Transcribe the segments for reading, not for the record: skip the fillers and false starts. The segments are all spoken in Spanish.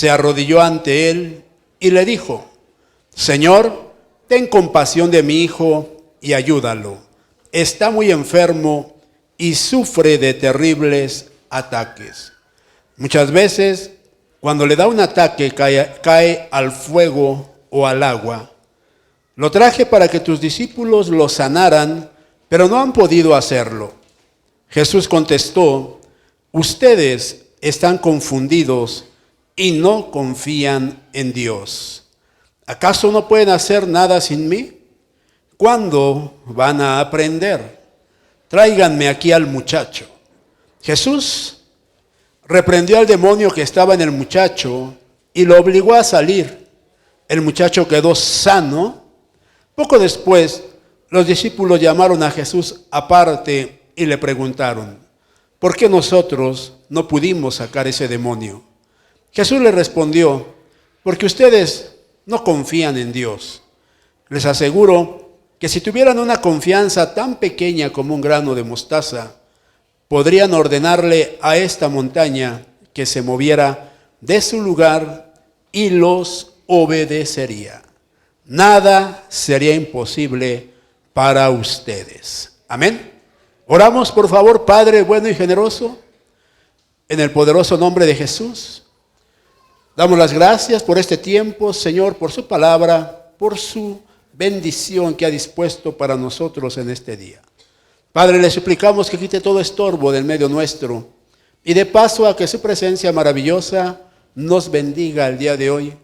se arrodilló ante él y le dijo: Señor, ten compasión de mi hijo y ayúdalo. Está muy enfermo y sufre de terribles ataques. Muchas veces, cuando le da un ataque, cae al fuego o al agua. Lo traje para que tus discípulos lo sanaran, pero no han podido hacerlo. Jesús contestó: ustedes están confundidos y no confían en Dios. ¿Acaso no pueden hacer nada sin mí? ¿Cuándo van a aprender? Tráiganme aquí al muchacho. Jesús reprendió al demonio que estaba en el muchacho y lo obligó a salir. El muchacho quedó sano. Poco después, los discípulos llamaron a Jesús aparte y le preguntaron: ¿por qué nosotros no pudimos sacar ese demonio? Jesús le respondió: porque ustedes no confían en Dios. Les aseguro que si tuvieran una confianza tan pequeña como un grano de mostaza, podrían ordenarle a esta montaña que se moviera de su lugar y los obedecería. Nada sería imposible para ustedes. Amén. Oramos, por favor. Padre bueno y generoso, en el poderoso nombre de Jesús, damos las gracias por este tiempo, Señor, por su palabra, por su bendición que ha dispuesto para nosotros en este día. Padre, le suplicamos que quite todo estorbo del medio nuestro y de paso a que su presencia maravillosa nos bendiga el día de hoy,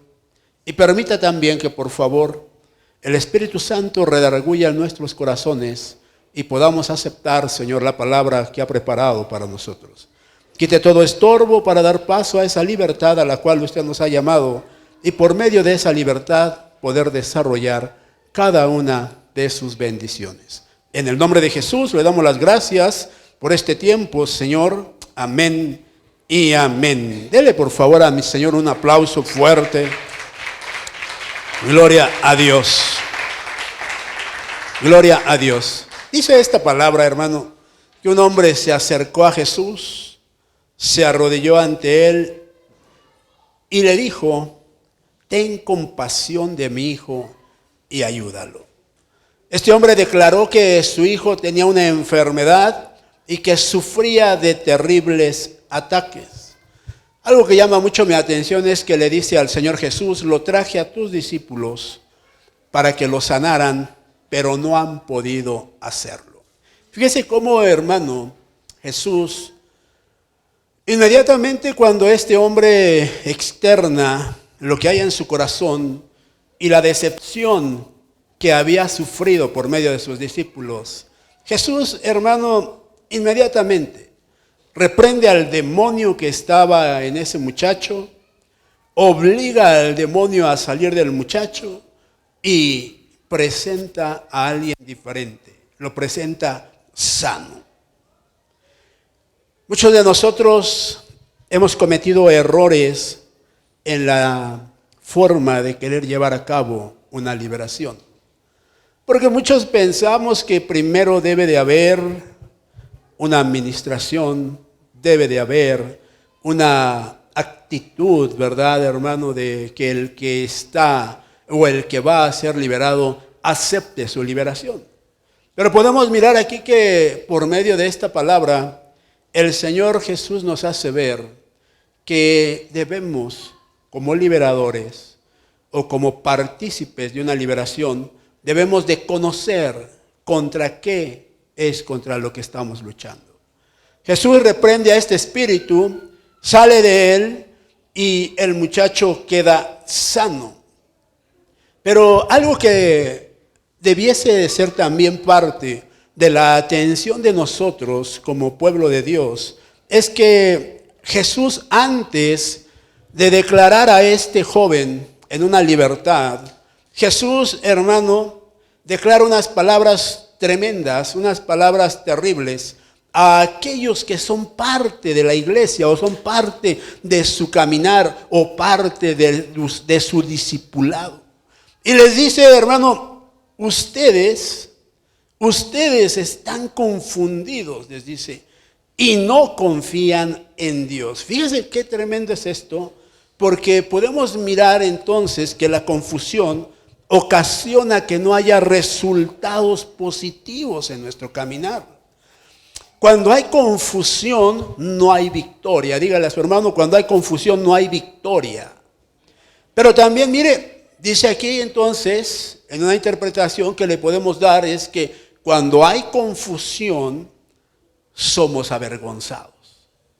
y permita también que, por favor, el Espíritu Santo redarguya en nuestros corazones y podamos aceptar, Señor, la palabra que ha preparado para nosotros. Quite todo estorbo para dar paso a esa libertad a la cual usted nos ha llamado, y por medio de esa libertad poder desarrollar cada una de sus bendiciones. En el nombre de Jesús le damos las gracias por este tiempo, Señor. Amén y amén. Dele por favor a mi Señor un aplauso fuerte. Gloria a Dios. Gloria a Dios. Dice esta palabra, hermano, que un hombre se acercó a Jesús, se arrodilló ante él y le dijo: ten compasión de mi hijo y ayúdalo. Este hombre declaró que su hijo tenía una enfermedad y que sufría de terribles ataques. Algo que llama mucho mi atención es que le dice al Señor Jesús: lo traje a tus discípulos para que lo sanaran, pero no han podido hacerlo. Fíjese cómo, hermano, Jesús, inmediatamente cuando este hombre externa lo que hay en su corazón y la decepción que había sufrido por medio de sus discípulos, Jesús, hermano, inmediatamente reprende al demonio que estaba en ese muchacho, obliga al demonio a salir del muchacho y presenta a alguien diferente, lo presenta sano. Muchos de nosotros hemos cometido errores en la forma de querer llevar a cabo una liberación. Porque muchos pensamos que primero debe de haber una administración, debe de haber una actitud, ¿verdad, hermano? De que el que está o el que va a ser liberado acepte su liberación. Pero podemos mirar aquí que por medio de esta palabra, el Señor Jesús nos hace ver que debemos, como liberadores o como partícipes de una liberación, debemos de conocer contra qué es contra lo que estamos luchando. Jesús reprende a este espíritu, sale de él y el muchacho queda sano. Pero algo que debiese de ser también parte de la atención de nosotros como pueblo de Dios es que Jesús, antes de declarar a este joven en una libertad, Jesús, hermano, declara unas palabras tremendas, unas palabras terribles a aquellos que son parte de la iglesia o son parte de su caminar o parte de su discipulado. Y les dice, hermano, ustedes están confundidos, les dice, y no confían en Dios. Fíjense qué tremendo es esto, Porque podemos mirar entonces que la confusión ocasiona que no haya resultados positivos en nuestro caminar. Cuando hay confusión, no hay victoria. Dígale a su hermano, cuando hay confusión, no hay victoria. Pero también, mire, dice aquí entonces, en una interpretación que le podemos dar, es que cuando hay confusión, somos avergonzados.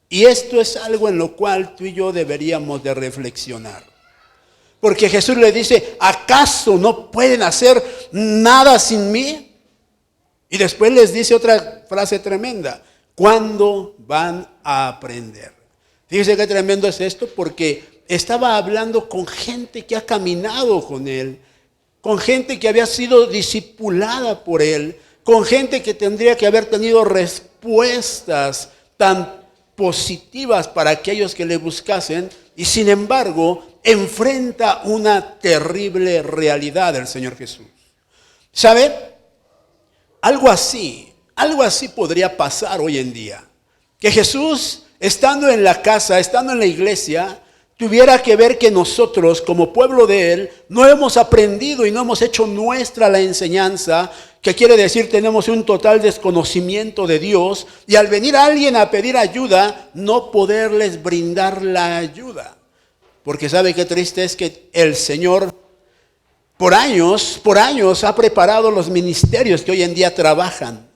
Y esto es algo en lo cual tú y yo deberíamos de reflexionar. Porque Jesús le dice, ¿acaso no pueden hacer nada sin mí? Y después les dice otra frase tremenda, ¿cuándo van a aprender? Fíjese qué tremendo es esto, porque estaba hablando con gente que ha caminado con él, con gente que había sido discipulada por él, con gente que tendría que haber tenido respuestas tan positivas para aquellos que le buscasen, y sin embargo enfrenta una terrible realidad el Señor Jesús. ¿Sabe? Algo así podría pasar hoy en día. Que Jesús, estando en la casa, estando en la iglesia, tuviera que ver que nosotros, como pueblo de Él, no hemos aprendido y no hemos hecho nuestra la enseñanza, que quiere decir tenemos un total desconocimiento de Dios, y al venir alguien a pedir ayuda, no poderles brindar la ayuda. Porque sabe qué triste es que el Señor por años ha preparado los ministerios que hoy en día trabajan.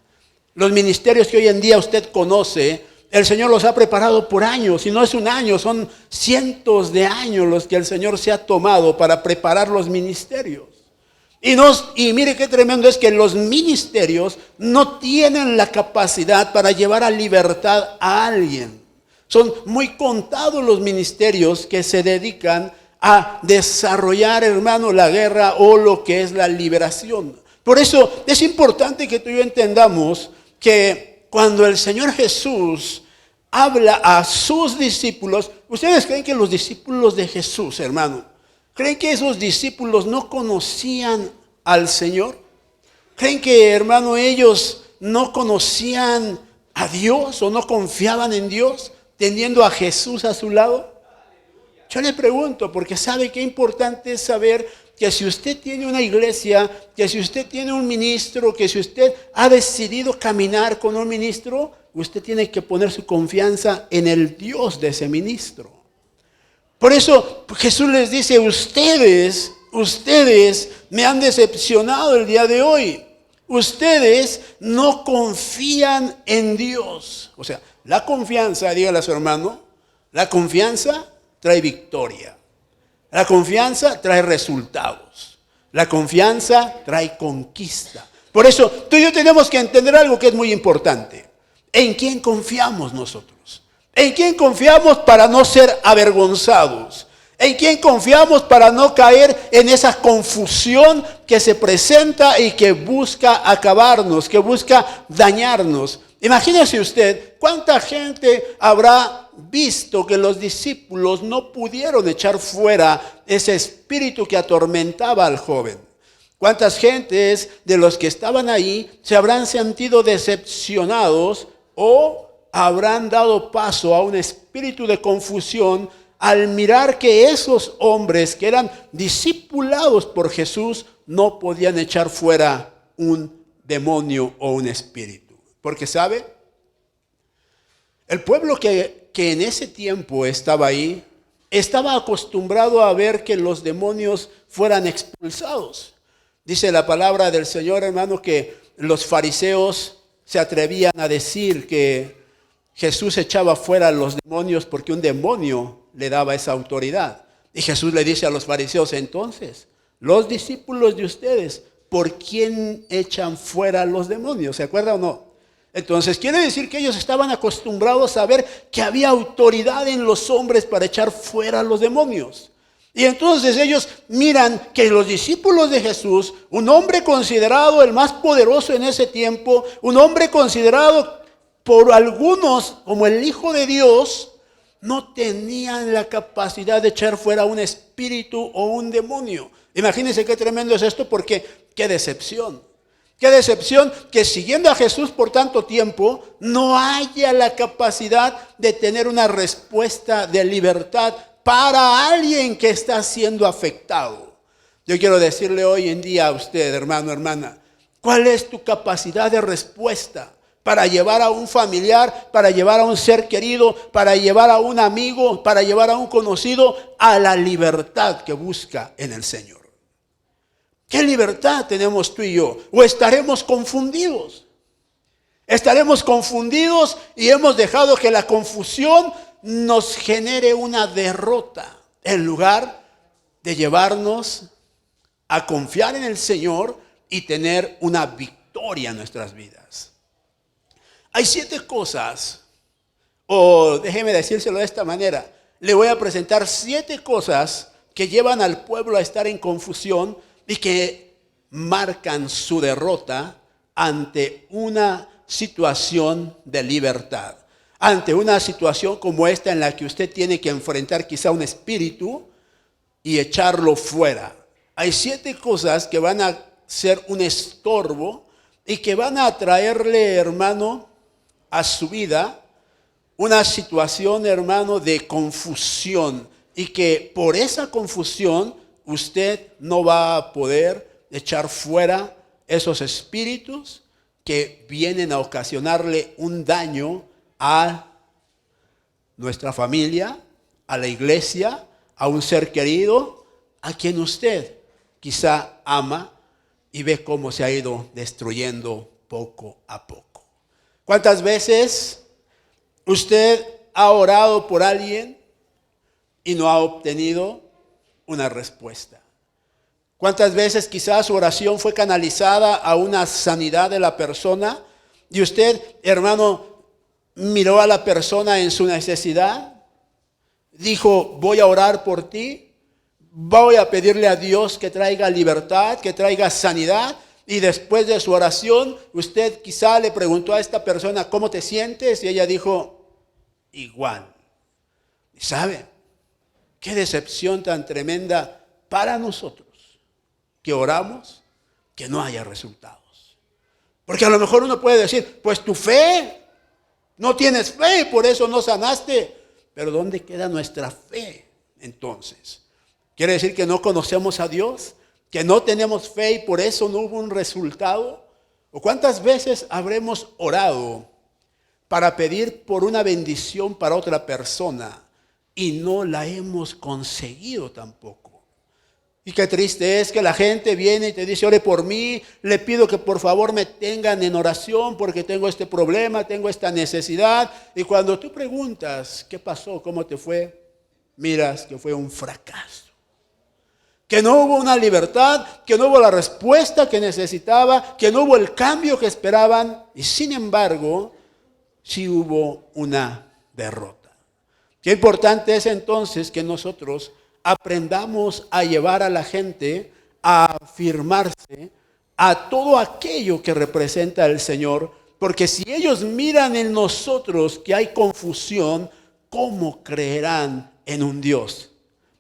Los ministerios que hoy en día usted conoce, el Señor los ha preparado por años, y no es un año, son cientos de años los que el Señor se ha tomado para preparar los ministerios. Y mire qué tremendo es que los ministerios no tienen la capacidad para llevar a libertad a alguien. Son muy contados los ministerios que se dedican a desarrollar, hermano, la guerra o lo que es la liberación. Por eso es importante que tú y yo entendamos que cuando el Señor Jesús habla a sus discípulos, ¿ustedes creen que los discípulos de Jesús, hermano, creen que esos discípulos no conocían al Señor? ¿Creen que, hermano, ellos no conocían a Dios o no confiaban en Dios teniendo a Jesús a su lado? Yo le pregunto, porque sabe qué importante es saber que si usted tiene una iglesia, que si usted tiene un ministro, que si usted ha decidido caminar con un ministro, usted tiene que poner su confianza en el Dios de ese ministro. Por eso Jesús les dice, ustedes me han decepcionado el día de hoy. Ustedes no confían en Dios. O sea, la confianza, dígale a su hermano, la confianza trae victoria. La confianza trae resultados. La confianza trae conquista. Por eso tú y yo tenemos que entender algo que es muy importante. ¿En quién confiamos nosotros? ¿En quién confiamos para no ser avergonzados? ¿En quién confiamos para no caer en esa confusión que se presenta y que busca acabarnos, que busca dañarnos? Imagínese usted cuánta gente habrá visto que los discípulos no pudieron echar fuera ese espíritu que atormentaba al joven. ¿Cuántas gentes de los que estaban ahí se habrán sentido decepcionados o habrán dado paso a un espíritu de confusión al mirar que esos hombres que eran discipulados por Jesús no podían echar fuera un demonio o un espíritu? Porque ¿sabe? El pueblo que en ese tiempo estaba ahí, estaba acostumbrado a ver que los demonios fueran expulsados. Dice la palabra del Señor, hermano, que los fariseos se atrevían a decir que Jesús echaba fuera a los demonios porque un demonio le daba esa autoridad. Y Jesús le dice a los fariseos, entonces, los discípulos de ustedes, ¿por quién echan fuera a los demonios? ¿Se acuerda o no? Entonces quiere decir que ellos estaban acostumbrados a ver que había autoridad en los hombres para echar fuera a los demonios. Y entonces ellos miran que los discípulos de Jesús, un hombre considerado el más poderoso en ese tiempo, un hombre considerado por algunos como el Hijo de Dios, no tenían la capacidad de echar fuera un espíritu o un demonio. Imagínense qué tremendo es esto, porque qué decepción. Qué decepción que siguiendo a Jesús por tanto tiempo no haya la capacidad de tener una respuesta de libertad para alguien que está siendo afectado. Yo quiero decirle hoy en día a usted, hermano, hermana, ¿cuál es tu capacidad de respuesta para llevar a un familiar, para llevar a un ser querido, para llevar a un amigo, para llevar a un conocido a la libertad que busca en el Señor? ¿Qué libertad tenemos tú y yo? ¿O estaremos confundidos? Estaremos confundidos y hemos dejado que la confusión nos genere una derrota en lugar de llevarnos a confiar en el Señor y tener una victoria en nuestras vidas. Hay 7 cosas, o déjeme decírselo de esta manera, le voy a presentar 7 cosas que llevan al pueblo a estar en confusión y que marcan su derrota ante una situación de libertad. Ante una situación como esta en la que usted tiene que enfrentar quizá un espíritu y echarlo fuera. Hay 7 cosas que van a ser un estorbo y que van a traerle, hermano, a su vida una situación, hermano, de confusión, y que por esa confusión usted no va a poder echar fuera esos espíritus que vienen a ocasionarle un daño a nuestra familia, a la iglesia, a un ser querido, a quien usted quizá ama y ve cómo se ha ido destruyendo poco a poco. ¿Cuántas veces usted ha orado por alguien y no ha obtenido una respuesta? ¿Cuántas veces quizás su oración fue canalizada a una sanidad de la persona y usted, hermano, miró a la persona en su necesidad, dijo, voy a orar por ti, voy a pedirle a Dios que traiga libertad, que traiga sanidad, y después de su oración, usted quizá le preguntó a esta persona, ¿cómo te sientes? Y ella dijo, igual. ¿Y sabe qué decepción tan tremenda para nosotros que oramos que no haya resultados? Porque a lo mejor uno puede decir, pues tu fe, no tienes fe, por eso no sanaste. Pero ¿dónde queda nuestra fe entonces? ¿Quiere decir que no conocemos a Dios? ¿Que no tenemos fe y por eso no hubo un resultado? ¿O cuántas veces habremos orado para pedir por una bendición para otra persona y no la hemos conseguido tampoco? Y qué triste es que la gente viene y te dice, ore por mí, le pido que por favor me tengan en oración porque tengo este problema, tengo esta necesidad. Y cuando tú preguntas, ¿qué pasó? ¿Cómo te fue? Miras que fue un fracaso. Que no hubo una libertad, que no hubo la respuesta que necesitaba, que no hubo el cambio que esperaban. Y sin embargo, sí hubo una derrota. Qué importante es entonces que nosotros aprendamos a llevar a la gente a afirmarse a todo aquello que representa el Señor, porque si ellos miran en nosotros que hay confusión, ¿cómo creerán en un Dios?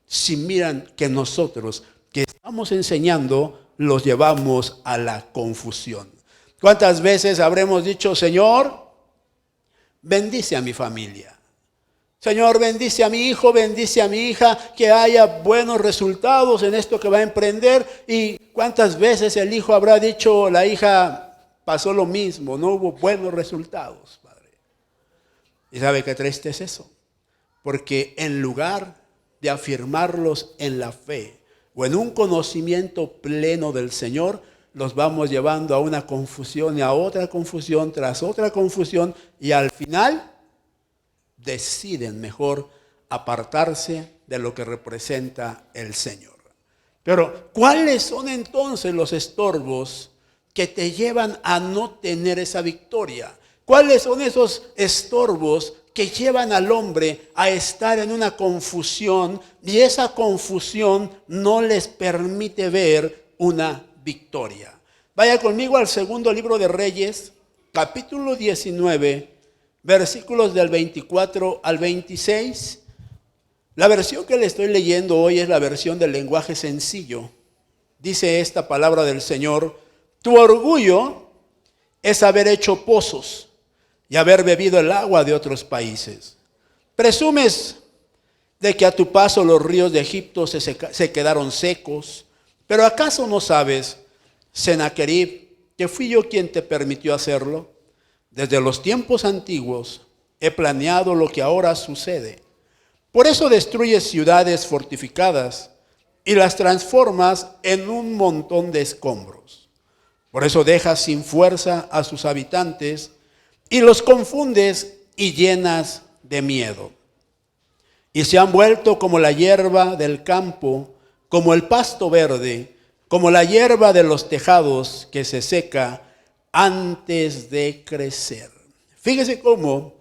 Si miran que nosotros que estamos enseñando los llevamos a la confusión. ¿Cuántas veces habremos dicho, Señor, bendice a mi familia? Señor, bendice a mi hijo, bendice a mi hija, que haya buenos resultados en esto que va a emprender. ¿Y cuántas veces el hijo habrá dicho, la hija pasó lo mismo, no hubo buenos resultados, Padre? ¿Y sabe qué triste es eso? Porque en lugar de afirmarlos en la fe o en un conocimiento pleno del Señor, los vamos llevando a una confusión y a otra confusión tras otra confusión, y al final deciden mejor apartarse de lo que representa el Señor. Pero ¿cuáles son entonces los estorbos que te llevan a no tener esa victoria? ¿Cuáles son esos estorbos que llevan al hombre a estar en una confusión y esa confusión no les permite ver una victoria? Vaya conmigo al segundo libro de Reyes, capítulo 19, versículos del 24 al 26. La versión que le estoy leyendo hoy es la versión del lenguaje sencillo. Dice esta palabra del Señor: tu orgullo es haber hecho pozos y haber bebido el agua de otros países. Presumes de que a tu paso los ríos de Egipto se quedaron secos. Pero ¿acaso no sabes, Sennacherib, que fui yo quien te permitió hacerlo? Desde los tiempos antiguos he planeado lo que ahora sucede. Por eso destruyes ciudades fortificadas y las transformas en un montón de escombros. Por eso dejas sin fuerza a sus habitantes y los confundes y llenas de miedo. Y se han vuelto como la hierba del campo, como el pasto verde, como la hierba de los tejados que se seca antes de crecer. Fíjese cómo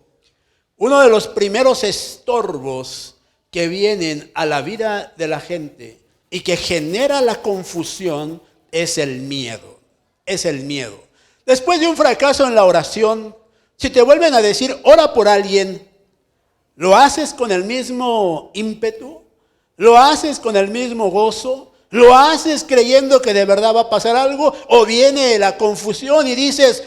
uno de los primeros estorbos que vienen a la vida de la gente y que genera la confusión es el miedo. Es el miedo. Después de un fracaso en la oración, si te vuelven a decir, ora por alguien, ¿lo haces con el mismo ímpetu? ¿Lo haces con el mismo gozo? ¿Lo haces creyendo que de verdad va a pasar algo? ¿O viene la confusión y dices,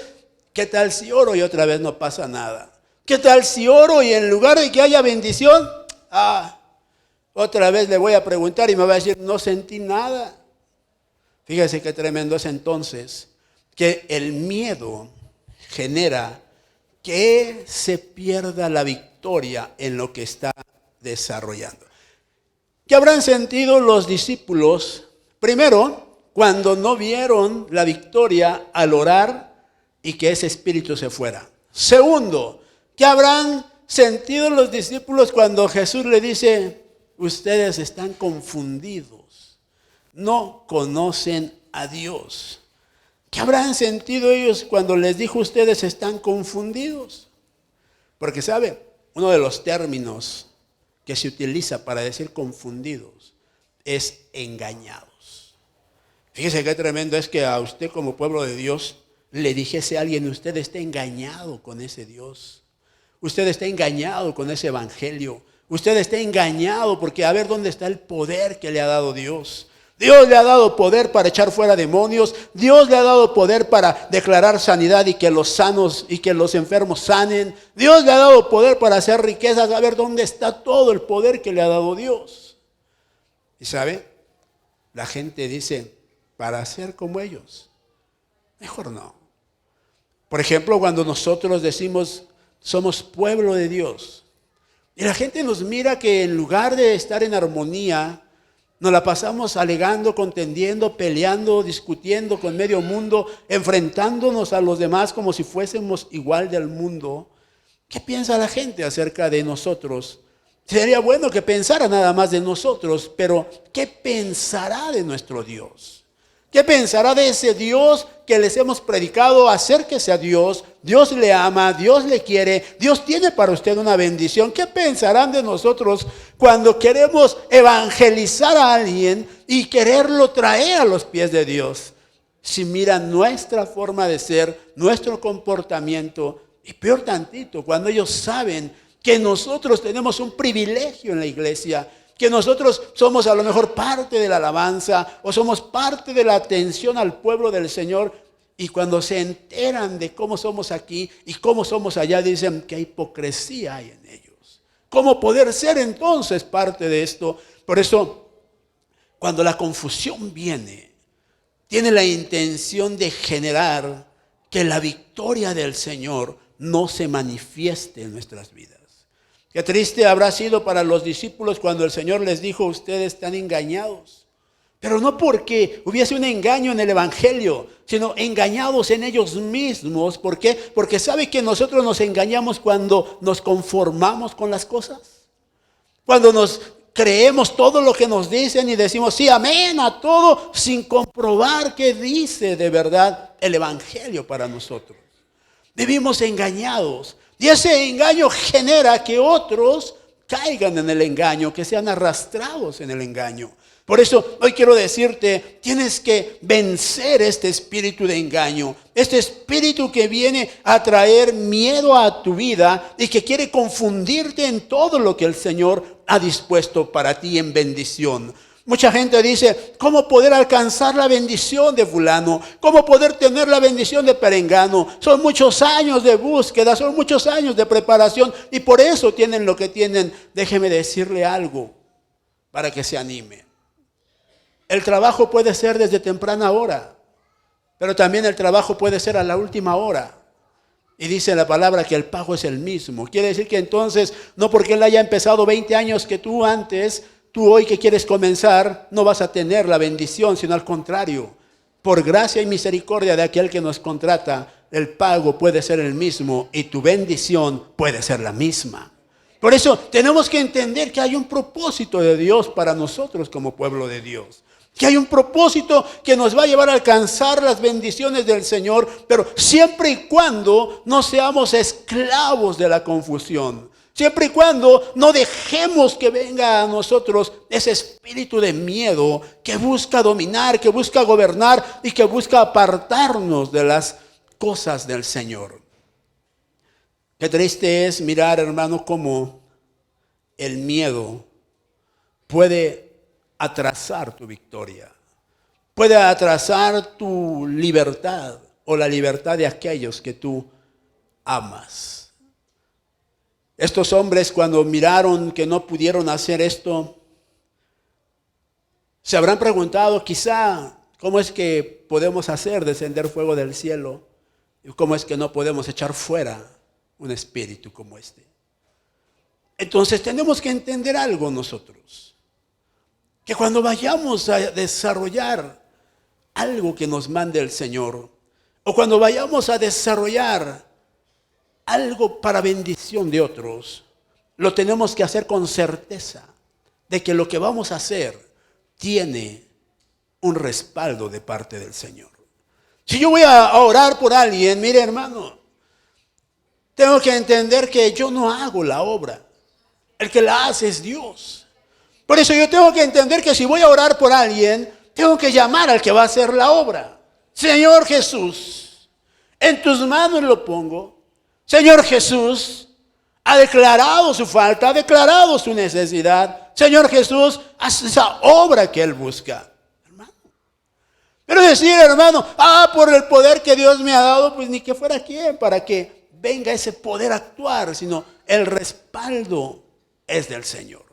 ¿qué tal si oro y otra vez no pasa nada? ¿Qué tal si oro y en lugar de que haya bendición, otra vez le voy a preguntar y me va a decir, no sentí nada? Fíjese qué tremendo es entonces que el miedo genera que se pierda la victoria en lo que está desarrollando. ¿Qué habrán sentido los discípulos? Primero, cuando no vieron la victoria al orar y que ese espíritu se fuera. Segundo, ¿qué habrán sentido los discípulos cuando Jesús le dice, ustedes están confundidos, no conocen a Dios? ¿Qué habrán sentido ellos cuando les dijo, ustedes están confundidos? Porque sabe, uno de los términos que se utiliza para decir confundidos es engañados. Fíjese qué tremendo es que a usted como pueblo de Dios le dijese a alguien, usted está engañado con ese Dios. Usted está engañado con ese evangelio. Usted está engañado porque a ver dónde está el poder que le ha dado Dios. Dios le ha dado poder para echar fuera demonios. Dios le ha dado poder para declarar sanidad y que los sanos y que los enfermos sanen. Dios le ha dado poder para hacer riquezas. A ver dónde está todo el poder que le ha dado Dios. Y sabe, la gente dice, para ser como ellos, mejor no. Por ejemplo, cuando nosotros decimos, somos pueblo de Dios. Y la gente nos mira que en lugar de estar en armonía, nos la pasamos alegando, contendiendo, peleando, discutiendo con medio mundo, enfrentándonos a los demás como si fuésemos igual del mundo. ¿Qué piensa la gente acerca de nosotros? Sería bueno que pensara nada más de nosotros, pero ¿qué pensará de nuestro Dios? ¿Qué pensará de ese Dios que les hemos predicado? Acérquese a Dios. Dios le ama, Dios le quiere, Dios tiene para usted una bendición. ¿Qué pensarán de nosotros cuando queremos evangelizar a alguien y quererlo traer a los pies de Dios? Si miran nuestra forma de ser, nuestro comportamiento, y peor tantito, cuando ellos saben que nosotros tenemos un privilegio en la iglesia, que nosotros somos a lo mejor parte de la alabanza o somos parte de la atención al pueblo del Señor, y cuando se enteran de cómo somos aquí y cómo somos allá, dicen que hipocresía hay en ellos. ¿Cómo poder ser entonces parte de esto? Por eso, cuando la confusión viene, tiene la intención de generar que la victoria del Señor no se manifieste en nuestras vidas. Qué triste habrá sido para los discípulos cuando el Señor les dijo, ustedes están engañados. Pero no porque hubiese un engaño en el evangelio, sino engañados en ellos mismos. ¿Por qué? Porque sabe que nosotros nos engañamos cuando nos conformamos con las cosas. Cuando nos creemos todo lo que nos dicen y decimos sí, amén a todo, sin comprobar qué dice de verdad el evangelio para nosotros. Vivimos engañados. Y ese engaño genera que otros caigan en el engaño, que sean arrastrados en el engaño. Por eso hoy quiero decirte, tienes que vencer este espíritu de engaño. Este espíritu que viene a traer miedo a tu vida y que quiere confundirte en todo lo que el Señor ha dispuesto para ti en bendición. Mucha gente dice, ¿cómo poder alcanzar la bendición de fulano? ¿Cómo poder tener la bendición de perengano? Son muchos años de búsqueda, son muchos años de preparación y por eso tienen lo que tienen. Déjeme decirle algo para que se anime. El trabajo puede ser desde temprana hora, pero también el trabajo puede ser a la última hora. Y dice la palabra que el pago es el mismo. Quiere decir que entonces, no porque él haya empezado 20 años que tú antes, tú hoy que quieres comenzar, no vas a tener la bendición, sino al contrario. Por gracia y misericordia de aquel que nos contrata, el pago puede ser el mismo y tu bendición puede ser la misma. Por eso tenemos que entender que hay un propósito de Dios para nosotros como pueblo de Dios. Que hay un propósito que nos va a llevar a alcanzar las bendiciones del Señor, pero siempre y cuando no seamos esclavos de la confusión. Siempre y cuando no dejemos que venga a nosotros ese espíritu de miedo que busca dominar, que busca gobernar y que busca apartarnos de las cosas del Señor. Qué triste es mirar, hermano, cómo el miedo puede atrasar tu victoria, puede atrasar tu libertad o la libertad de aquellos que tú amas. Estos hombres, cuando miraron que no pudieron hacer esto, se habrán preguntado quizá cómo es que podemos hacer descender fuego del cielo y cómo es que no podemos echar fuera un espíritu como este. Entonces tenemos que entender algo nosotros. Que cuando vayamos a desarrollar algo que nos mande el Señor, o cuando vayamos a desarrollar algo para bendición de otros, lo tenemos que hacer con certeza de que lo que vamos a hacer tiene un respaldo de parte del Señor. Si yo voy a orar por alguien, mire hermano, tengo que entender que yo no hago la obra, el que la hace es Dios. Por eso yo tengo que entender que si voy a orar por alguien, tengo que llamar al que va a hacer la obra. Señor Jesús, en tus manos lo pongo. Señor Jesús, ha declarado su falta, ha declarado su necesidad. Señor Jesús, haz esa obra que él busca. Hermano. Pero decir, hermano, por el poder que Dios me ha dado, pues ni que fuera quien para que venga ese poder a actuar, sino el respaldo es del Señor.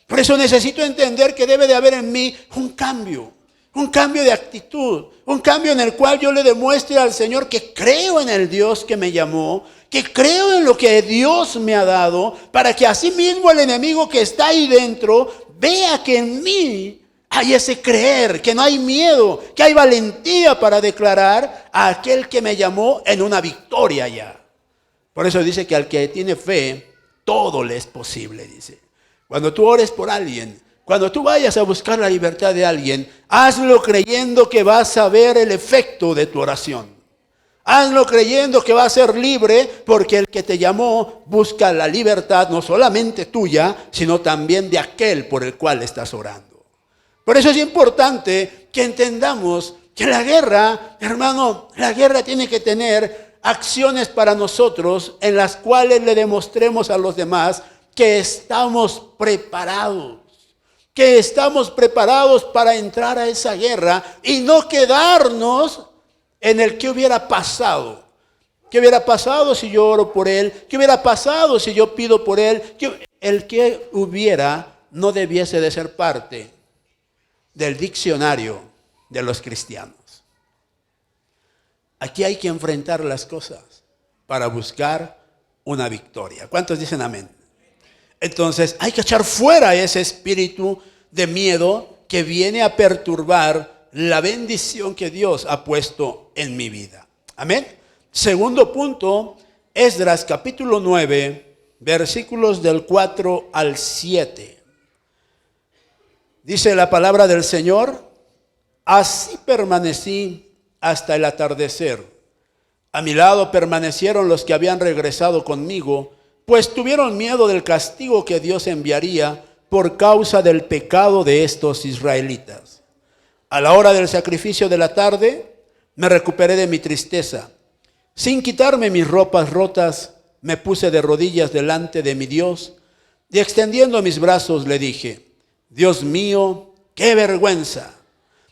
Por eso necesito entender que debe de haber en mí un cambio de actitud, un cambio en el cual yo le demuestre al Señor que creo en el Dios que me llamó, que creo en lo que Dios me ha dado, para que así mismo el enemigo que está ahí dentro vea que en mí hay ese creer, que no hay miedo, que hay valentía para declarar a aquel que me llamó en una victoria ya. Por eso dice que al que tiene fe, todo le es posible, dice. Cuando tú ores por alguien, cuando tú vayas a buscar la libertad de alguien, hazlo creyendo que vas a ver el efecto de tu oración. Hazlo creyendo que va a ser libre, porque el que te llamó busca la libertad no solamente tuya, sino también de aquel por el cual estás orando. Por eso es importante que entendamos que la guerra, hermano, la guerra tiene que tener acciones para nosotros en las cuales le demostremos a los demás que estamos preparados para entrar a esa guerra y no quedarnos en el que hubiera pasado. ¿Qué hubiera pasado si yo oro por él? ¿Qué hubiera pasado si yo pido por él? El que hubiera no debiese de ser parte del diccionario de los cristianos. Aquí hay que enfrentar las cosas para buscar una victoria. ¿Cuántos dicen amén? Entonces hay que echar fuera ese espíritu de miedo que viene a perturbar la bendición que Dios ha puesto en mi vida. Amén. Segundo punto, Esdras capítulo 9, versículos del 4 al 7. Dice la palabra del Señor: así permanecí hasta el atardecer. A mi lado permanecieron los que habían regresado conmigo, pues tuvieron miedo del castigo que Dios enviaría por causa del pecado de estos israelitas. A la hora del sacrificio de la tarde, me recuperé de mi tristeza. Sin quitarme mis ropas rotas, me puse de rodillas delante de mi Dios y extendiendo mis brazos le dije: Dios mío, ¡Qué vergüenza!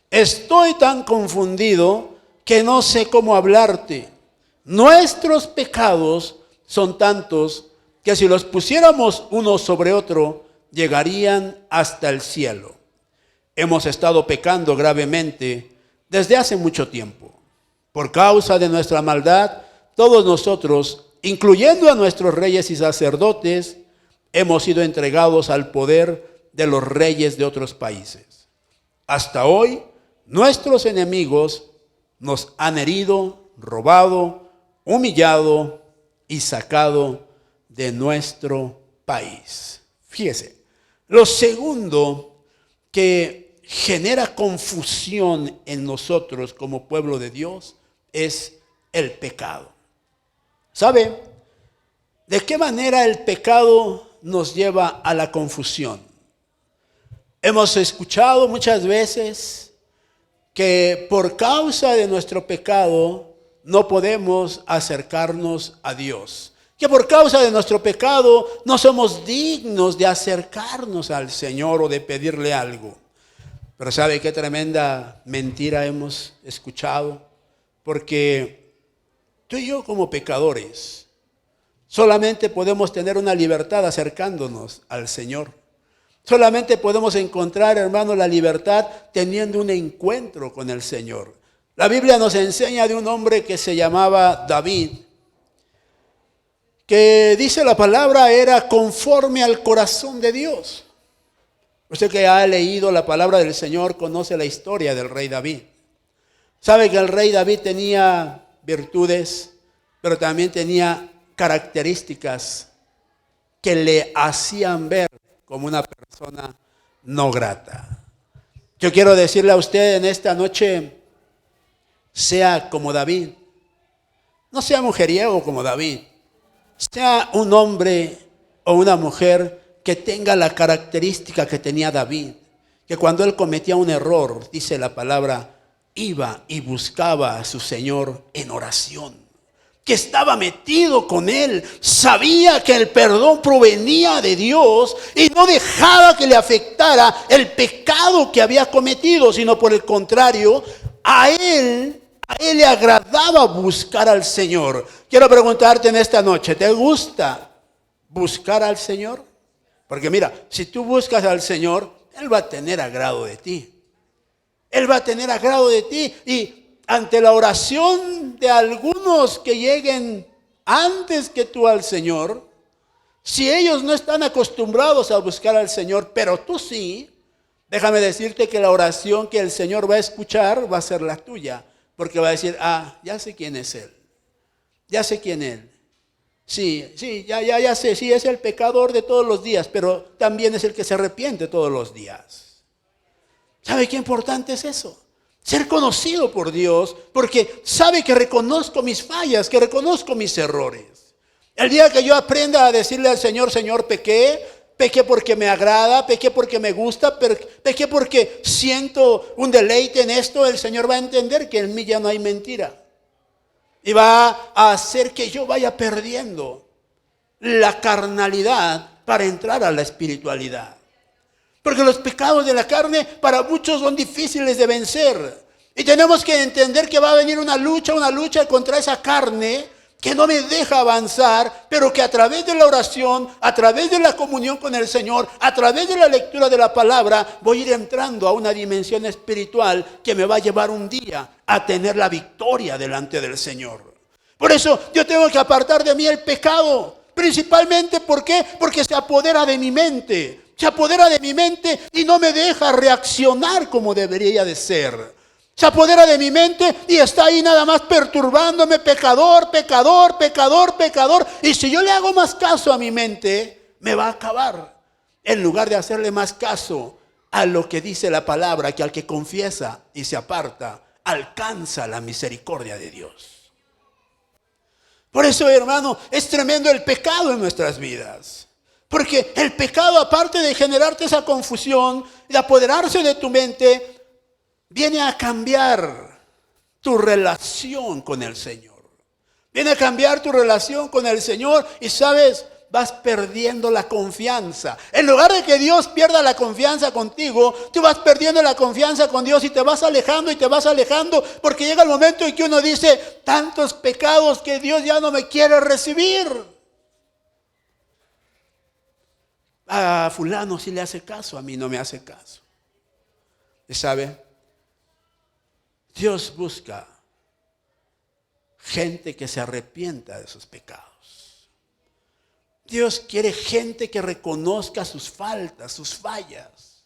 Estoy tan confundido que no sé cómo hablarte. Nuestros pecados son tantos que si los pusiéramos uno sobre otro, llegarían hasta el cielo. Hemos estado pecando gravemente desde hace mucho tiempo. Por causa de nuestra maldad, todos nosotros, incluyendo a nuestros reyes y sacerdotes, hemos sido entregados al poder de los reyes de otros países. Hasta hoy, nuestros enemigos nos han herido, robado, humillado y sacado de nuestro país. Fíjese, lo segundo que genera confusión en nosotros como pueblo de Dios es el pecado. ¿Sabe de qué manera el pecado nos lleva a la confusión? Hemos escuchado muchas veces que por causa de nuestro pecado no podemos acercarnos a Dios. Que por causa de nuestro pecado no somos dignos de acercarnos al Señor o de pedirle algo. Pero ¿sabe qué tremenda mentira hemos escuchado? Porque tú y yo como pecadores solamente podemos tener una libertad acercándonos al Señor. Solamente podemos encontrar, hermano, la libertad teniendo un encuentro con el Señor. La Biblia nos enseña de un hombre que se llamaba David, que dice la palabra era conforme al corazón de Dios. Usted que ha leído la palabra del Señor conoce la historia del rey David. Sabe que el rey David tenía virtudes, pero también tenía características que le hacían ver como una persona no grata. Yo quiero decirle a usted en esta noche, sea como David. No sea mujeriego como David. Sea un hombre o una mujer que tenga la característica que tenía David. Que cuando él cometía un error, dice la palabra, iba y buscaba a su Señor en oración. Que estaba metido con él, sabía que el perdón provenía de Dios y no dejaba que le afectara el pecado que había cometido, sino por el contrario, a él le agradaba buscar al Señor. Quiero preguntarte en esta noche, ¿te gusta buscar al Señor? Porque mira, si tú buscas al Señor, Él va a tener agrado de ti. Él va a tener agrado de ti y ante la oración de algunos que lleguen antes que tú al Señor, si ellos no están acostumbrados a buscar al Señor, pero tú sí, déjame decirte que la oración que el Señor va a escuchar va a ser la tuya, porque va a decir, ya sé quién es Él, ya sé quién es Él. Sí, ya sé, sí, es el pecador de todos los días, pero también es el que se arrepiente todos los días. ¿Sabe qué importante es eso? Ser conocido por Dios, porque sabe que reconozco mis fallas, que reconozco mis errores. El día que yo aprenda a decirle al Señor, Señor, pequé porque me agrada, pequé porque me gusta, pequé porque siento un deleite en esto, el Señor va a entender que en mí ya no hay mentira. Y va a hacer que yo vaya perdiendo la carnalidad para entrar a la espiritualidad. Porque los pecados de la carne para muchos son difíciles de vencer. Y tenemos que entender que va a venir una lucha contra esa carne que no me deja avanzar, pero que a través de la oración, a través de la comunión con el Señor, a través de la lectura de la palabra, voy a ir entrando a una dimensión espiritual que me va a llevar un día a tener la victoria delante del Señor. Por eso yo tengo que apartar de mí el pecado. Principalmente, ¿por qué? Porque se apodera de mi mente. Se apodera de mi mente y no me deja reaccionar como debería de ser. Se apodera de mi mente y está ahí nada más perturbándome, pecador. Y si yo le hago más caso a mi mente, me va a acabar. En lugar de hacerle más caso a lo que dice la palabra, que al que confiesa y se aparta, alcanza la misericordia de Dios. Por eso, hermano, es tremendo el pecado en nuestras vidas. Porque el pecado, aparte de generarte esa confusión, de apoderarse de tu mente, viene a cambiar tu relación con el Señor. Viene a cambiar tu relación con el Señor. Y sabes, vas perdiendo la confianza. En lugar de que Dios pierda la confianza contigo, tú vas perdiendo la confianza con Dios y te vas alejando y te vas alejando, porque llega el momento en que uno dice, tantos pecados que Dios ya no me quiere recibir. A fulano sí le hace caso, a mí no me hace caso. ¿Y sabe? Dios busca gente que se arrepienta de sus pecados. Dios quiere gente que reconozca sus faltas, sus fallas.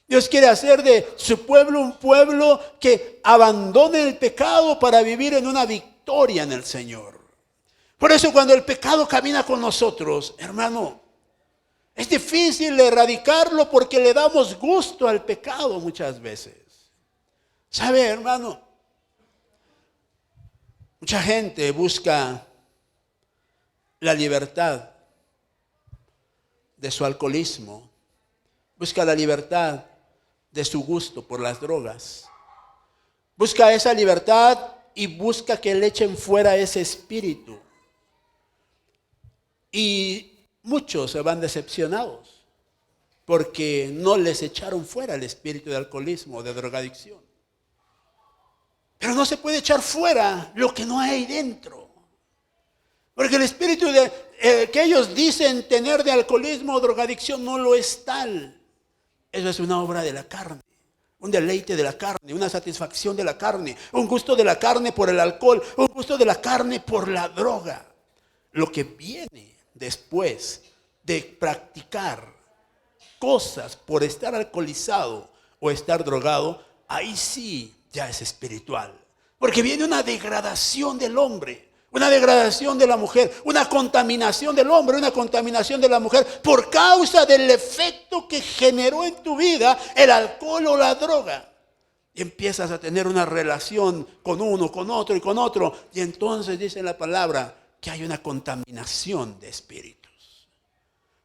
Dios quiere hacer de su pueblo un pueblo que abandone el pecado para vivir en una victoria en el Señor. Por eso cuando el pecado camina con nosotros, hermano, es difícil erradicarlo porque le damos gusto al pecado muchas veces. ¿Sabe, hermano? Mucha gente busca la libertad de su alcoholismo, busca la libertad de su gusto por las drogas, busca esa libertad y busca que le echen fuera ese espíritu. Y muchos se van decepcionados porque no les echaron fuera el espíritu de alcoholismo o de drogadicción. Pero no se puede echar fuera lo que no hay dentro. Porque el espíritu que ellos dicen tener de alcoholismo o drogadicción no lo es tal. Eso es una obra de la carne, un deleite de la carne, una satisfacción de la carne, un gusto de la carne por el alcohol, un gusto de la carne por la droga. Lo que viene después de practicar cosas por estar alcoholizado o estar drogado, ahí sí ya es espiritual. Porque viene una degradación del hombre, una degradación de la mujer, una contaminación del hombre, una contaminación de la mujer por causa del efecto que generó en tu vida el alcohol o la droga. Y empiezas a tener una relación con uno, con otro y con otro. Y entonces dice la palabra que hay una contaminación de espíritus.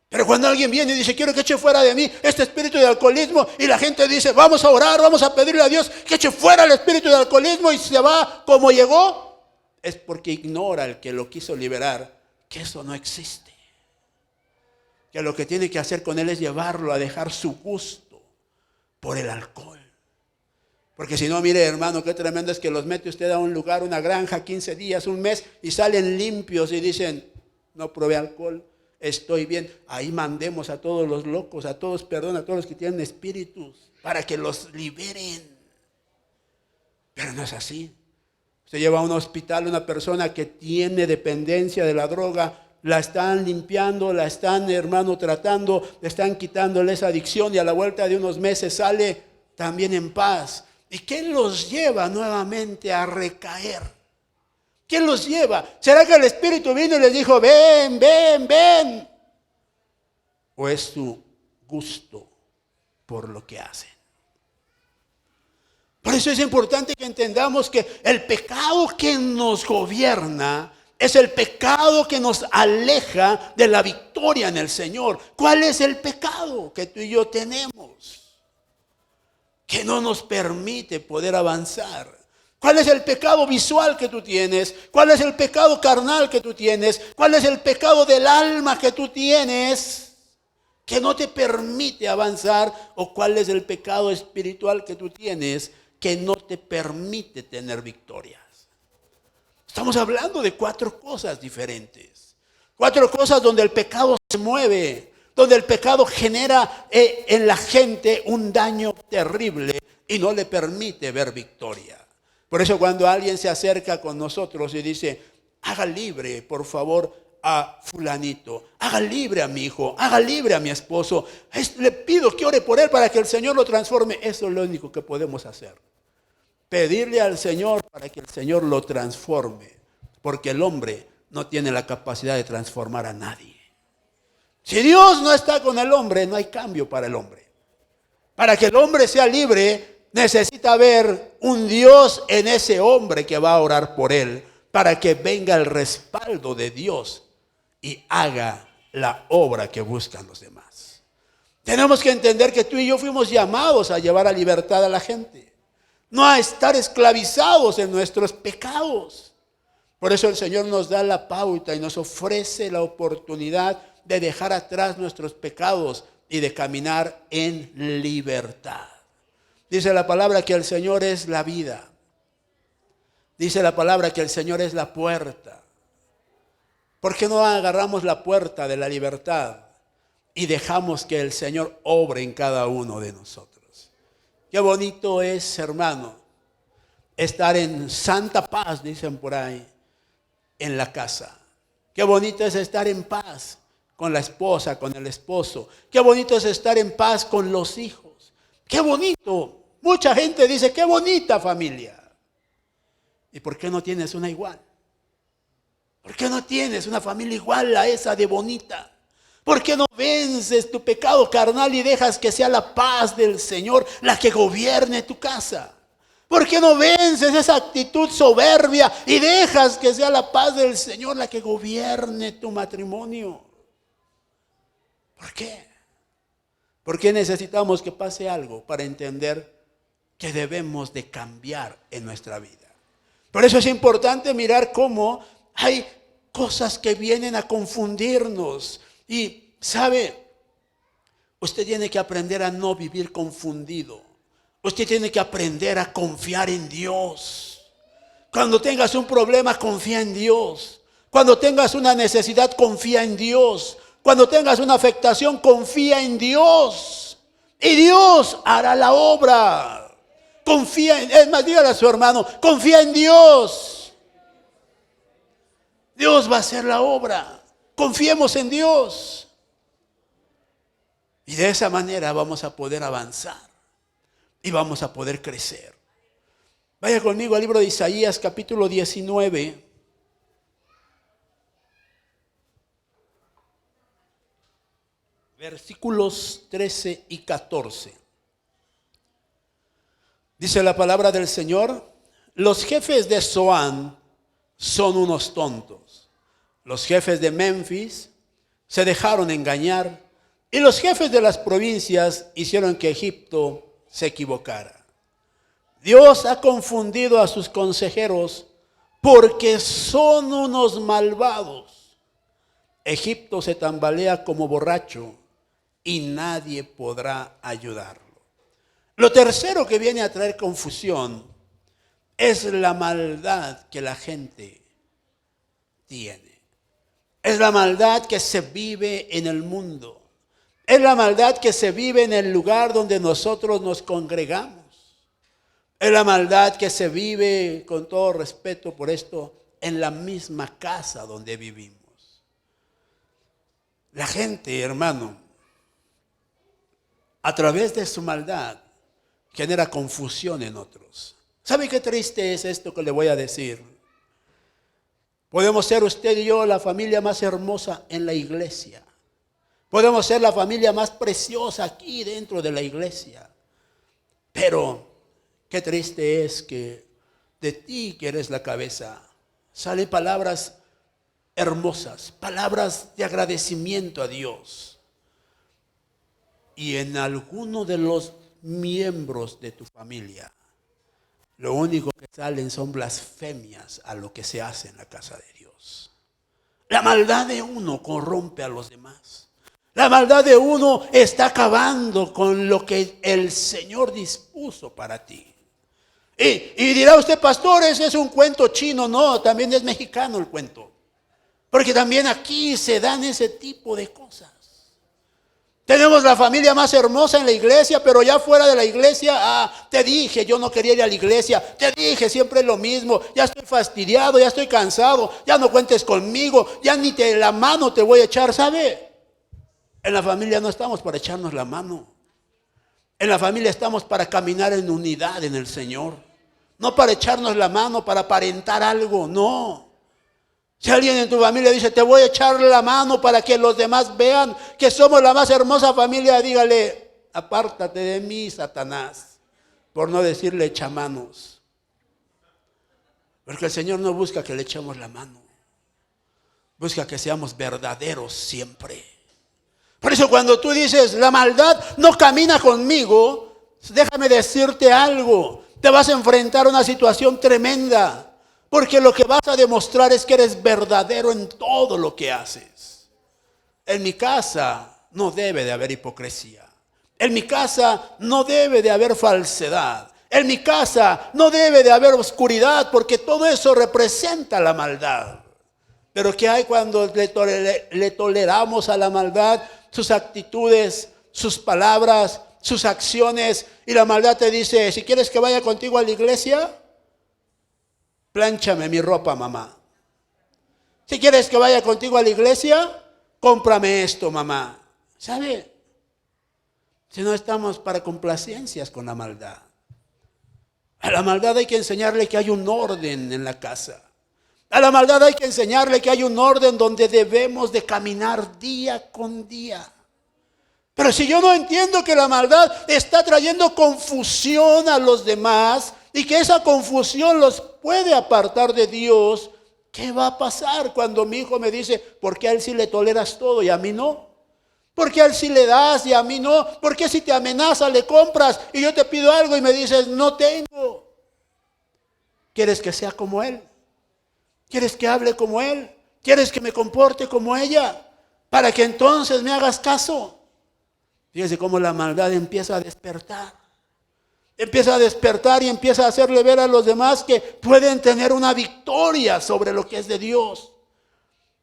Pero cuando alguien viene y dice, quiero que eche fuera de mí este espíritu de alcoholismo, y la gente dice, vamos a orar, vamos a pedirle a Dios que eche fuera el espíritu de alcoholismo, y se va como llegó, es porque ignora el que lo quiso liberar, que eso no existe. Que lo que tiene que hacer con él es llevarlo a dejar su gusto por el alcohol. Porque si no, mire, hermano, qué tremendo es que los mete usted a un lugar, una granja, 15 días, un mes, y salen limpios y dicen, no probé alcohol, estoy bien. Ahí mandemos a todos los locos, a todos, perdón, a todos los que tienen espíritus, para que los liberen. Pero no es así. Usted lleva a un hospital una persona que tiene dependencia de la droga, la están limpiando, la están, hermano, tratando, le están quitándole esa adicción, y a la vuelta de unos meses sale también en paz. ¿Y qué los lleva nuevamente a recaer? ¿Qué los lleva? ¿Será que el Espíritu vino y les dijo, ven, ven, ven? ¿O es su gusto por lo que hacen? Por eso es importante que entendamos que el pecado que nos gobierna es el pecado que nos aleja de la victoria en el Señor. ¿Cuál es el pecado que tú y yo tenemos que no nos permite poder avanzar? ¿Cuál es el pecado visual que tú tienes? ¿Cuál es el pecado carnal que tú tienes? ¿Cuál es el pecado del alma que tú tienes que no te permite avanzar? ¿O cuál es el pecado espiritual que tú tienes que no te permite tener victorias? Estamos hablando de 4 cosas diferentes. 4 cosas donde el pecado se mueve, donde el pecado genera en la gente un daño terrible y no le permite ver victoria. Por eso cuando alguien se acerca con nosotros y dice, haga libre, por favor, a fulanito, haga libre a mi hijo, haga libre a mi esposo, le pido que ore por él para que el Señor lo transforme. Eso es lo único que podemos hacer. Pedirle al Señor para que el Señor lo transforme, porque el hombre no tiene la capacidad de transformar a nadie. Si Dios no está con el hombre, no hay cambio para el hombre. Para que el hombre sea libre, necesita ver un Dios en ese hombre que va a orar por él, para que venga el respaldo de Dios y haga la obra que buscan los demás. Tenemos que entender que tú y yo fuimos llamados a llevar a libertad a la gente, no a estar esclavizados en nuestros pecados. Por eso el Señor nos da la pauta y nos ofrece la oportunidad de dejar atrás nuestros pecados y de caminar en libertad. Dice la palabra que el Señor es la vida. Dice la palabra que el Señor es la puerta. ¿Por qué no agarramos la puerta de la libertad y dejamos que el Señor obre en cada uno de nosotros? Qué bonito es, hermano, estar en santa paz, dicen por ahí, en la casa. Qué bonito es estar en paz con la esposa, con el esposo. Qué bonito es estar en paz con los hijos. Qué bonito. Mucha gente dice, qué bonita familia. ¿Y por qué no tienes una igual? ¿Por qué no tienes una familia igual a esa de bonita? ¿Por qué no vences tu pecado carnal y dejas que sea la paz del Señor la que gobierne tu casa? ¿Por qué no vences esa actitud soberbia y dejas que sea la paz del Señor la que gobierne tu matrimonio? ¿Por qué? ¿Por qué necesitamos que pase algo para entender que debemos de cambiar en nuestra vida? Por eso es importante mirar cómo hay cosas que vienen a confundirnos. Y, ¿sabe? Usted tiene que aprender a no vivir confundido. Usted tiene que aprender a confiar en Dios. Cuando tengas un problema, confía en Dios. Cuando tengas una necesidad, confía en Dios. Cuando tengas una afectación, confía en Dios. Y Dios hará la obra. Confía en, es más, dígale a su hermano, confía en Dios. Dios va a hacer la obra. Confiemos en Dios. Y de esa manera vamos a poder avanzar. Y vamos a poder crecer. Vaya conmigo al libro de Isaías, capítulo 19. Versículos 13 y 14. Dice la palabra del Señor: los jefes de Zoán son unos tontos. Los jefes de Memphis se dejaron engañar. Y los jefes de las provincias hicieron que Egipto se equivocara. Dios ha confundido a sus consejeros porque son unos malvados. Egipto se tambalea como borracho y nadie podrá ayudarlo. Lo tercero que viene a traer confusión es la maldad que la gente tiene. Es la maldad que se vive en el mundo. Es la maldad que se vive en el lugar donde nosotros nos congregamos. Es la maldad que se vive, con todo respeto por esto, en la misma casa donde vivimos. La gente, hermano, a través de su maldad, genera confusión en otros. ¿Sabe qué triste es esto que le voy a decir? Podemos ser usted y yo la familia más hermosa en la iglesia. Podemos ser la familia más preciosa aquí dentro de la iglesia. Pero qué triste es que de ti, que eres la cabeza, salen palabras hermosas, palabras de agradecimiento a Dios. Y en alguno de los miembros de tu familia, lo único que salen son blasfemias a lo que se hace en la casa de Dios. La maldad de uno corrompe a los demás. La maldad de uno está acabando con lo que el Señor dispuso para ti. Y dirá usted, pastor, ese es un cuento chino. No, también es mexicano el cuento. Porque también aquí se dan ese tipo de cosas. Tenemos la familia más hermosa en la iglesia, pero ya fuera de la iglesia, te dije, yo no quería ir a la iglesia. Te dije, siempre es lo mismo. Ya estoy fastidiado, ya estoy cansado. Ya no cuentes conmigo, ya ni la mano te voy a echar, ¿sabe? En la familia no estamos para echarnos la mano. En la familia estamos para caminar en unidad en el Señor. No para echarnos la mano, para aparentar algo, no. Si alguien en tu familia dice, te voy a echar la mano para que los demás vean que somos la más hermosa familia, dígale, apártate de mí, Satanás, por no decirle echamanos. Porque el Señor no busca que le echemos la mano. Busca que seamos verdaderos siempre. Por eso cuando tú dices, la maldad no camina conmigo, déjame decirte algo. Te vas a enfrentar a una situación tremenda. Porque lo que vas a demostrar es que eres verdadero en todo lo que haces. En mi casa no debe de haber hipocresía. En mi casa no debe de haber falsedad. En mi casa no debe de haber oscuridad, porque todo eso representa la maldad. Pero ¿qué hay cuando le toleramos a la maldad sus actitudes, sus palabras, sus acciones? Y la maldad te dice: si quieres que vaya contigo a la iglesia, plánchame mi ropa, mamá. Si quieres que vaya contigo a la iglesia, cómprame esto, mamá. ¿Sabe? Si no estamos para complacencias con la maldad. A la maldad hay que enseñarle que hay un orden en la casa. A la maldad hay que enseñarle que hay un orden donde debemos de caminar día con día. Pero si yo no entiendo que la maldad está trayendo confusión a los demás y que esa confusión los puede apartar de Dios, ¿qué va a pasar cuando mi hijo me dice: ¿por qué a él sí le toleras todo y a mí no? ¿Por qué a él sí le das y a mí no? ¿Por qué si te amenaza le compras y yo te pido algo y me dices: no tengo? ¿Quieres que sea como él? ¿Quieres que hable como él? ¿Quieres que me comporte como ella? Para que entonces me hagas caso. Fíjense cómo la maldad empieza a despertar. Empieza a despertar y empieza a hacerle ver a los demás que pueden tener una victoria sobre lo que es de Dios.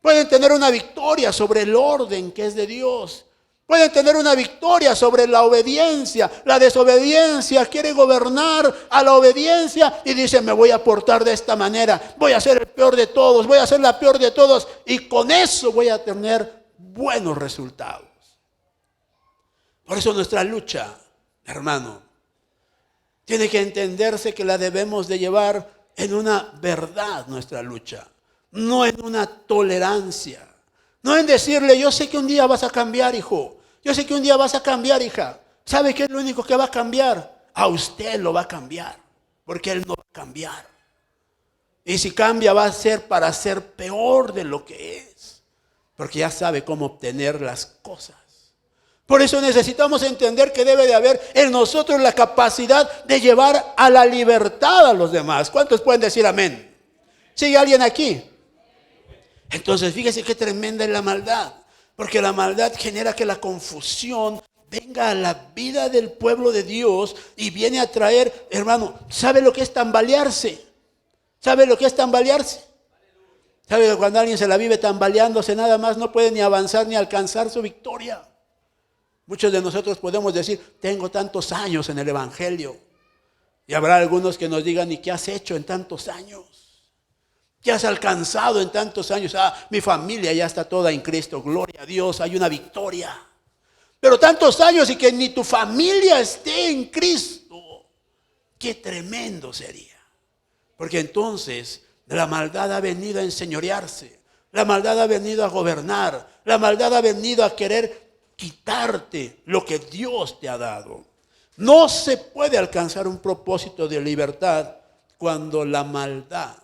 Pueden tener una victoria sobre el orden que es de Dios. Pueden tener una victoria sobre la obediencia. La desobediencia quiere gobernar a la obediencia y dice: me voy a portar de esta manera. Voy a ser el peor de todos. Voy a ser la peor de todos. Y con eso voy a tener buenos resultados. Por eso nuestra lucha, hermano, tiene que entenderse que la debemos de llevar en una verdad, nuestra lucha. No en una tolerancia. No en decirle: yo sé que un día vas a cambiar, hijo. Yo sé que un día vas a cambiar, hija. ¿Sabe qué es lo único que va a cambiar? A usted lo va a cambiar. Porque él no va a cambiar. Y si cambia, va a ser para ser peor de lo que es. Porque ya sabe cómo obtener las cosas. Por eso necesitamos entender que debe de haber en nosotros la capacidad de llevar a la libertad a los demás. ¿Cuántos pueden decir amén? ¿Sigue alguien aquí? Entonces fíjese qué tremenda es la maldad. Porque la maldad genera que la confusión venga a la vida del pueblo de Dios y viene a traer, hermano, ¿sabe lo que es tambalearse? ¿Sabe lo que es tambalearse? ¿Sabe que cuando alguien se la vive tambaleándose nada más no puede ni avanzar ni alcanzar su victoria? Muchos de nosotros podemos decir: tengo tantos años en el evangelio. Y habrá algunos que nos digan: ¿y qué has hecho en tantos años? ¿Qué has alcanzado en tantos años? Mi familia ya está toda en Cristo, gloria a Dios, hay una victoria. Pero tantos años y que ni tu familia esté en Cristo, qué tremendo sería. Porque entonces la maldad ha venido a enseñorearse, la maldad ha venido a gobernar, la maldad ha venido a querer quitarte lo que Dios te ha dado. No se puede alcanzar un propósito de libertad cuando la maldad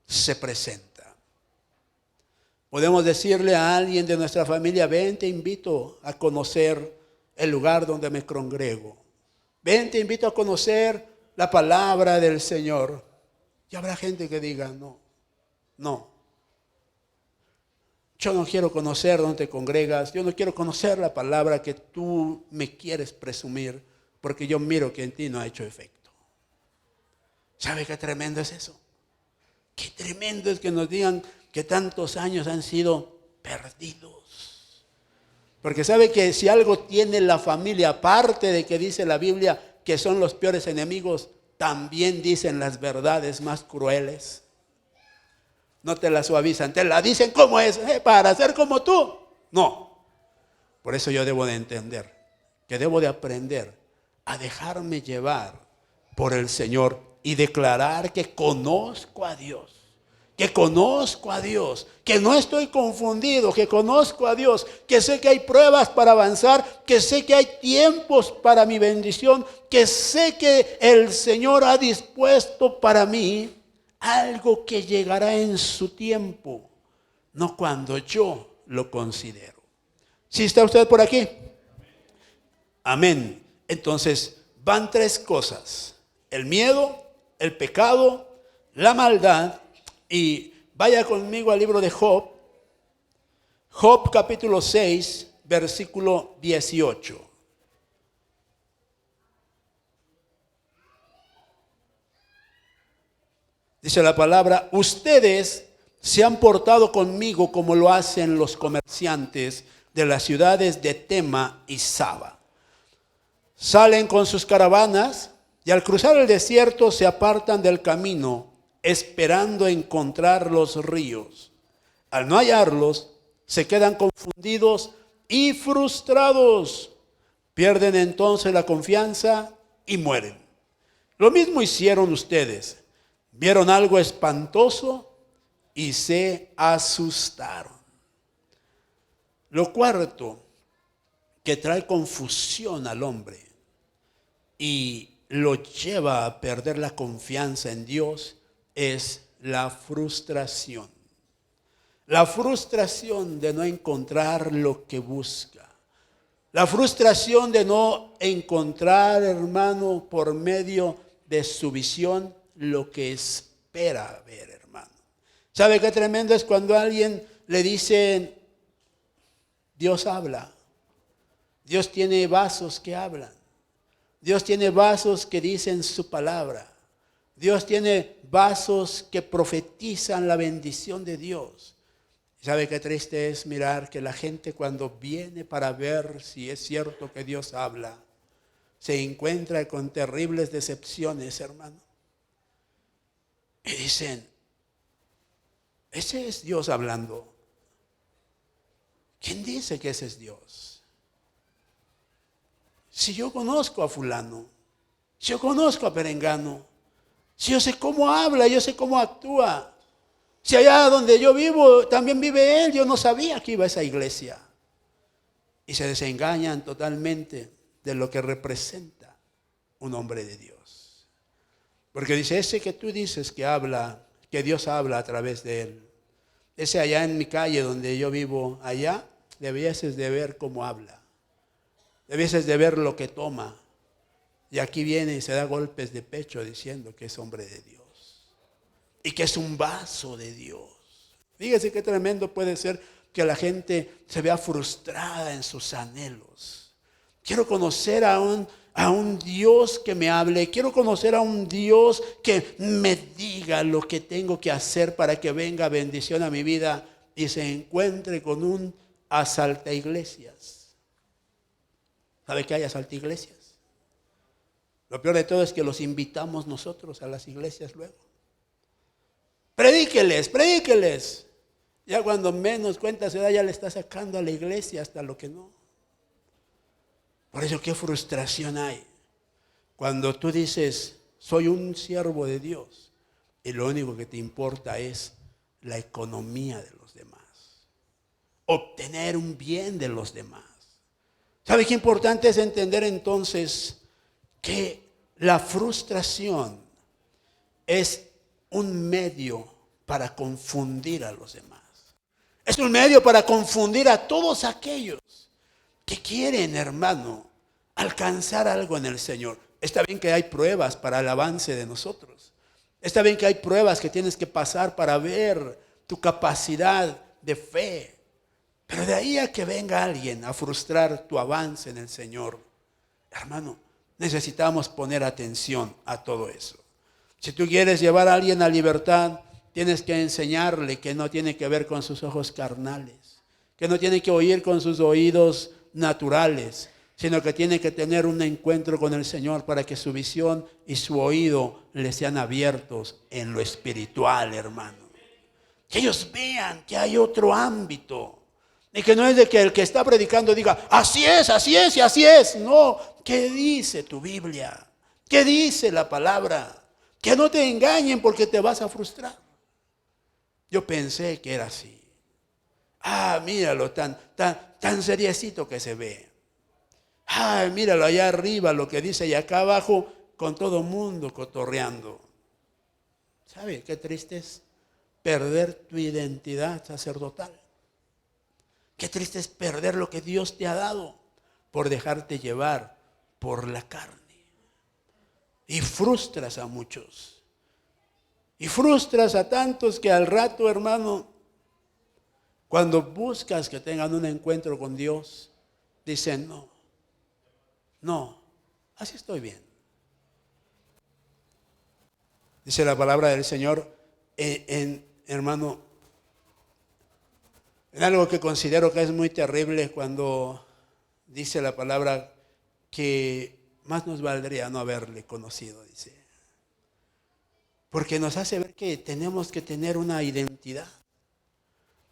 se presenta. Podemos decirle a alguien de nuestra familia: ven, te invito a conocer el lugar donde me congrego. Ven, te invito a conocer la palabra del Señor. Y habrá gente que diga: no. Yo no quiero conocer dónde te congregas. Yo no quiero conocer la palabra que tú me quieres presumir, porque yo miro que en ti no ha hecho efecto. ¿Sabe qué tremendo es eso? Qué tremendo es que nos digan que tantos años han sido perdidos. Porque sabe que si algo tiene la familia, aparte de que dice la Biblia que son los peores enemigos, también dicen las verdades más crueles. No te la suavizan, te la dicen como es, para ser como tú. No. Por eso yo debo de entender que debo de aprender a dejarme llevar por el Señor y declarar que conozco a Dios. Que conozco a Dios, que no estoy confundido, que conozco a Dios, que sé que hay pruebas para avanzar, que sé que hay tiempos para mi bendición, que sé que el Señor ha dispuesto para mí algo que llegará en su tiempo, no cuando yo lo considero. ¿Sí está usted por aquí? Amén. Entonces van tres cosas: el miedo, el pecado la maldad. Y vaya conmigo al libro de Job. Job capítulo 6, versículo 18. Dice la palabra: ustedes se han portado conmigo como lo hacen los comerciantes de las ciudades de Tema y Saba. Salen con sus caravanas y al cruzar el desierto se apartan del camino, esperando encontrar los ríos. Al no hallarlos, se quedan confundidos y frustrados. Pierden entonces la confianza y mueren. Lo mismo hicieron ustedes. Vieron algo espantoso y se asustaron. Lo cuarto que trae confusión al hombre y lo lleva a perder la confianza en Dios es la frustración. La frustración de no encontrar lo que busca. La frustración de no encontrar, hermano, por medio de su visión, lo que espera ver, hermano. ¿Sabe qué tremendo es cuando a alguien le dicen: Dios habla? Dios tiene vasos que hablan. Dios tiene vasos que dicen su palabra. Dios tiene vasos que profetizan la bendición de Dios. ¿Sabe qué triste es mirar que la gente, cuando viene para ver si es cierto que Dios habla, se encuentra con terribles decepciones, hermano? Y dicen: ese es Dios hablando. ¿Quién dice que ese es Dios? Si yo conozco a fulano, si yo conozco a perengano, si yo sé cómo habla, yo sé cómo actúa. Si allá donde yo vivo también vive él, yo no sabía que iba a esa iglesia. Y se desengañan totalmente de lo que representa un hombre de Dios. Porque dice: ese que tú dices que habla, que Dios habla a través de él, ese allá en mi calle donde yo vivo, allá debieses de ver cómo habla, debieses de ver lo que toma. Y aquí viene y se da golpes de pecho diciendo que es hombre de Dios y que es un vaso de Dios. Fíjese qué tremendo puede ser que la gente se vea frustrada en sus anhelos. Quiero conocer a un Dios que me hable. Quiero conocer a un Dios que me diga lo que tengo que hacer para que venga bendición a mi vida, y se encuentre con un asalta iglesias. ¿Sabe qué hay asalta iglesias? Lo peor de todo es que los invitamos nosotros a las iglesias luego. Predíqueles, predíqueles. Ya cuando menos cuenta se da, ya le está sacando a la iglesia hasta lo que no. Por eso, qué frustración hay cuando tú dices: soy un siervo de Dios, y lo único que te importa es la economía de los demás, obtener un bien de los demás. ¿Sabe qué importante es entender entonces que la frustración es un medio para confundir a los demás? Es un medio para confundir a todos aquellos que quieren, hermano, alcanzar algo en el Señor. Está bien que hay pruebas para el avance de nosotros. Está bien que hay pruebas que tienes que pasar para ver tu capacidad de fe. Pero de ahí a que venga alguien a frustrar tu avance en el Señor, hermano, necesitamos poner atención a todo eso. Si tú quieres llevar a alguien a libertad, tienes que enseñarle que no tiene que ver con sus ojos carnales, que no tiene que oír con sus oídos naturales, sino que tiene que tener un encuentro con el Señor para que su visión y su oído le sean abiertos en lo espiritual, hermano. Que ellos vean que hay otro ámbito. Y que no es de que el que está predicando diga: así es y así es. No, ¿qué dice tu Biblia? ¿Qué dice la palabra? Que no te engañen porque te vas a frustrar. Yo pensé que era así. Míralo, tan seriecito que se ve. Míralo allá arriba, lo que dice, y acá abajo con todo mundo cotorreando. ¿Sabe qué triste es perder tu identidad sacerdotal? Qué triste es perder lo que Dios te ha dado por dejarte llevar por la carne. Y frustras a muchos. Y frustras a tantos que al rato, hermano, cuando buscas que tengan un encuentro con Dios, dicen, no, así estoy bien. Dice la palabra del Señor, hermano, en algo que considero que es muy terrible cuando dice la palabra que más nos valdría no haberle conocido, dice. Porque nos hace ver que tenemos que tener una identidad,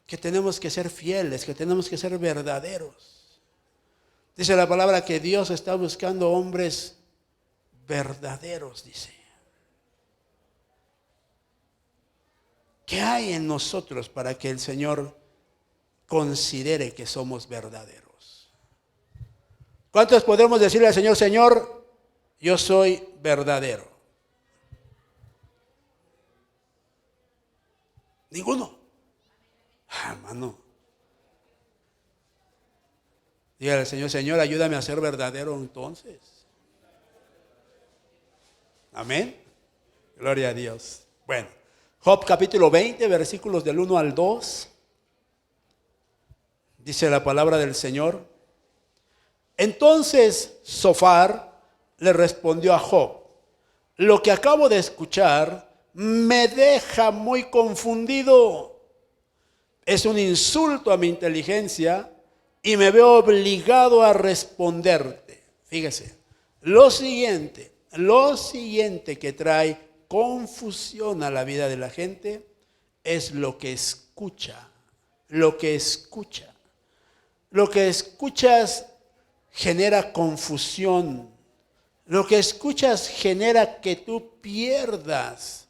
que tenemos que ser fieles, que tenemos que ser verdaderos. Dice la palabra que Dios está buscando hombres verdaderos, dice. ¿Qué hay en nosotros para que el Señor considere que somos verdaderos? ¿Cuántos podemos decirle al Señor, Señor, yo soy verdadero? Ninguno. Hermano. Dígale al Señor, Señor, ayúdame a ser verdadero entonces. Amén. Gloria a Dios. Bueno, Job capítulo 20, versículos del 1 al 2. Dice la palabra del Señor. Entonces Zofar le respondió a Job: lo que acabo de escuchar me deja muy confundido. Es un insulto a mi inteligencia y me veo obligado a responderte. Fíjese, lo siguiente que trae confusión a la vida de la gente es lo que escucha. Lo que escuchas genera confusión. Lo que escuchas genera que tú pierdas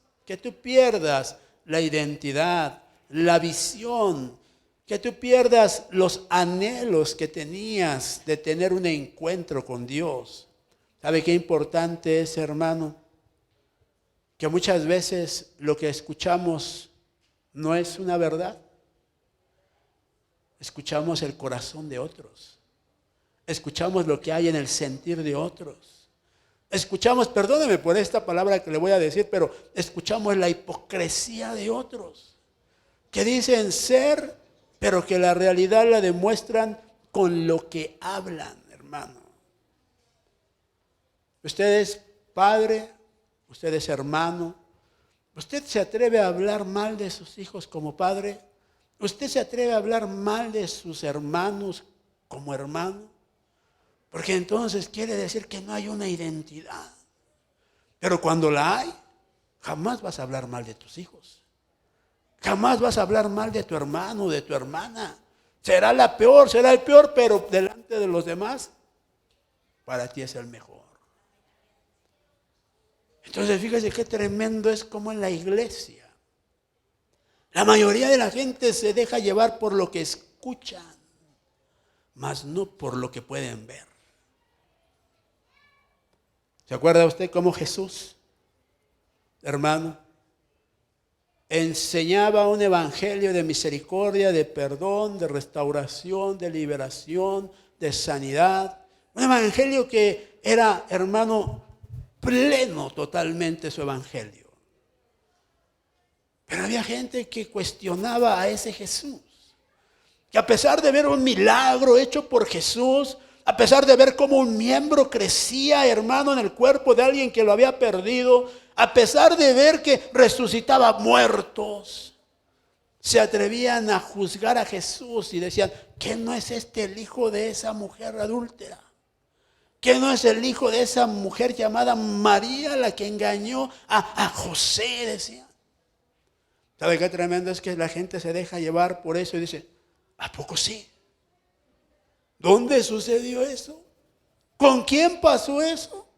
la identidad, la visión, que tú pierdas los anhelos que tenías de tener un encuentro con Dios. ¿Sabe qué importante es, hermano? Que muchas veces lo que escuchamos no es una verdad. Escuchamos el corazón de otros. Escuchamos lo que hay en el sentir de otros. Escuchamos, perdóneme por esta palabra que le voy a decir, pero escuchamos la hipocresía de otros, que dicen ser, pero que la realidad la demuestran con lo que hablan, hermano. Usted es padre, usted es hermano. ¿Usted se atreve a hablar mal de sus hijos como padre? ¿Usted se atreve a hablar mal de sus hermanos como hermano? Porque entonces quiere decir que no hay una identidad. Pero cuando la hay, jamás vas a hablar mal de tus hijos. Jamás vas a hablar mal de tu hermano, de tu hermana. Será el peor, pero delante de los demás, para ti es el mejor. Entonces fíjese qué tremendo es como en la iglesia. La mayoría de la gente se deja llevar por lo que escuchan, mas no por lo que pueden ver. ¿Se acuerda usted cómo Jesús, hermano, enseñaba un evangelio de misericordia, de perdón, de restauración, de liberación, de sanidad? Un evangelio que era, hermano, pleno totalmente su evangelio. Pero había gente que cuestionaba a ese Jesús, que a pesar de ver un milagro hecho por Jesús, a pesar de ver cómo un miembro crecía, hermano, en el cuerpo de alguien que lo había perdido, a pesar de ver que resucitaba muertos, se atrevían a juzgar a Jesús y decían: ¿qué no es este el hijo de esa mujer adúltera? ¿Qué no es el hijo de esa mujer llamada María la que engañó a José? Decían. ¿Sabe qué tremendo es que la gente se deja llevar por eso y dice: ¿a poco sí? ¿Dónde sucedió eso? ¿Con quién pasó eso?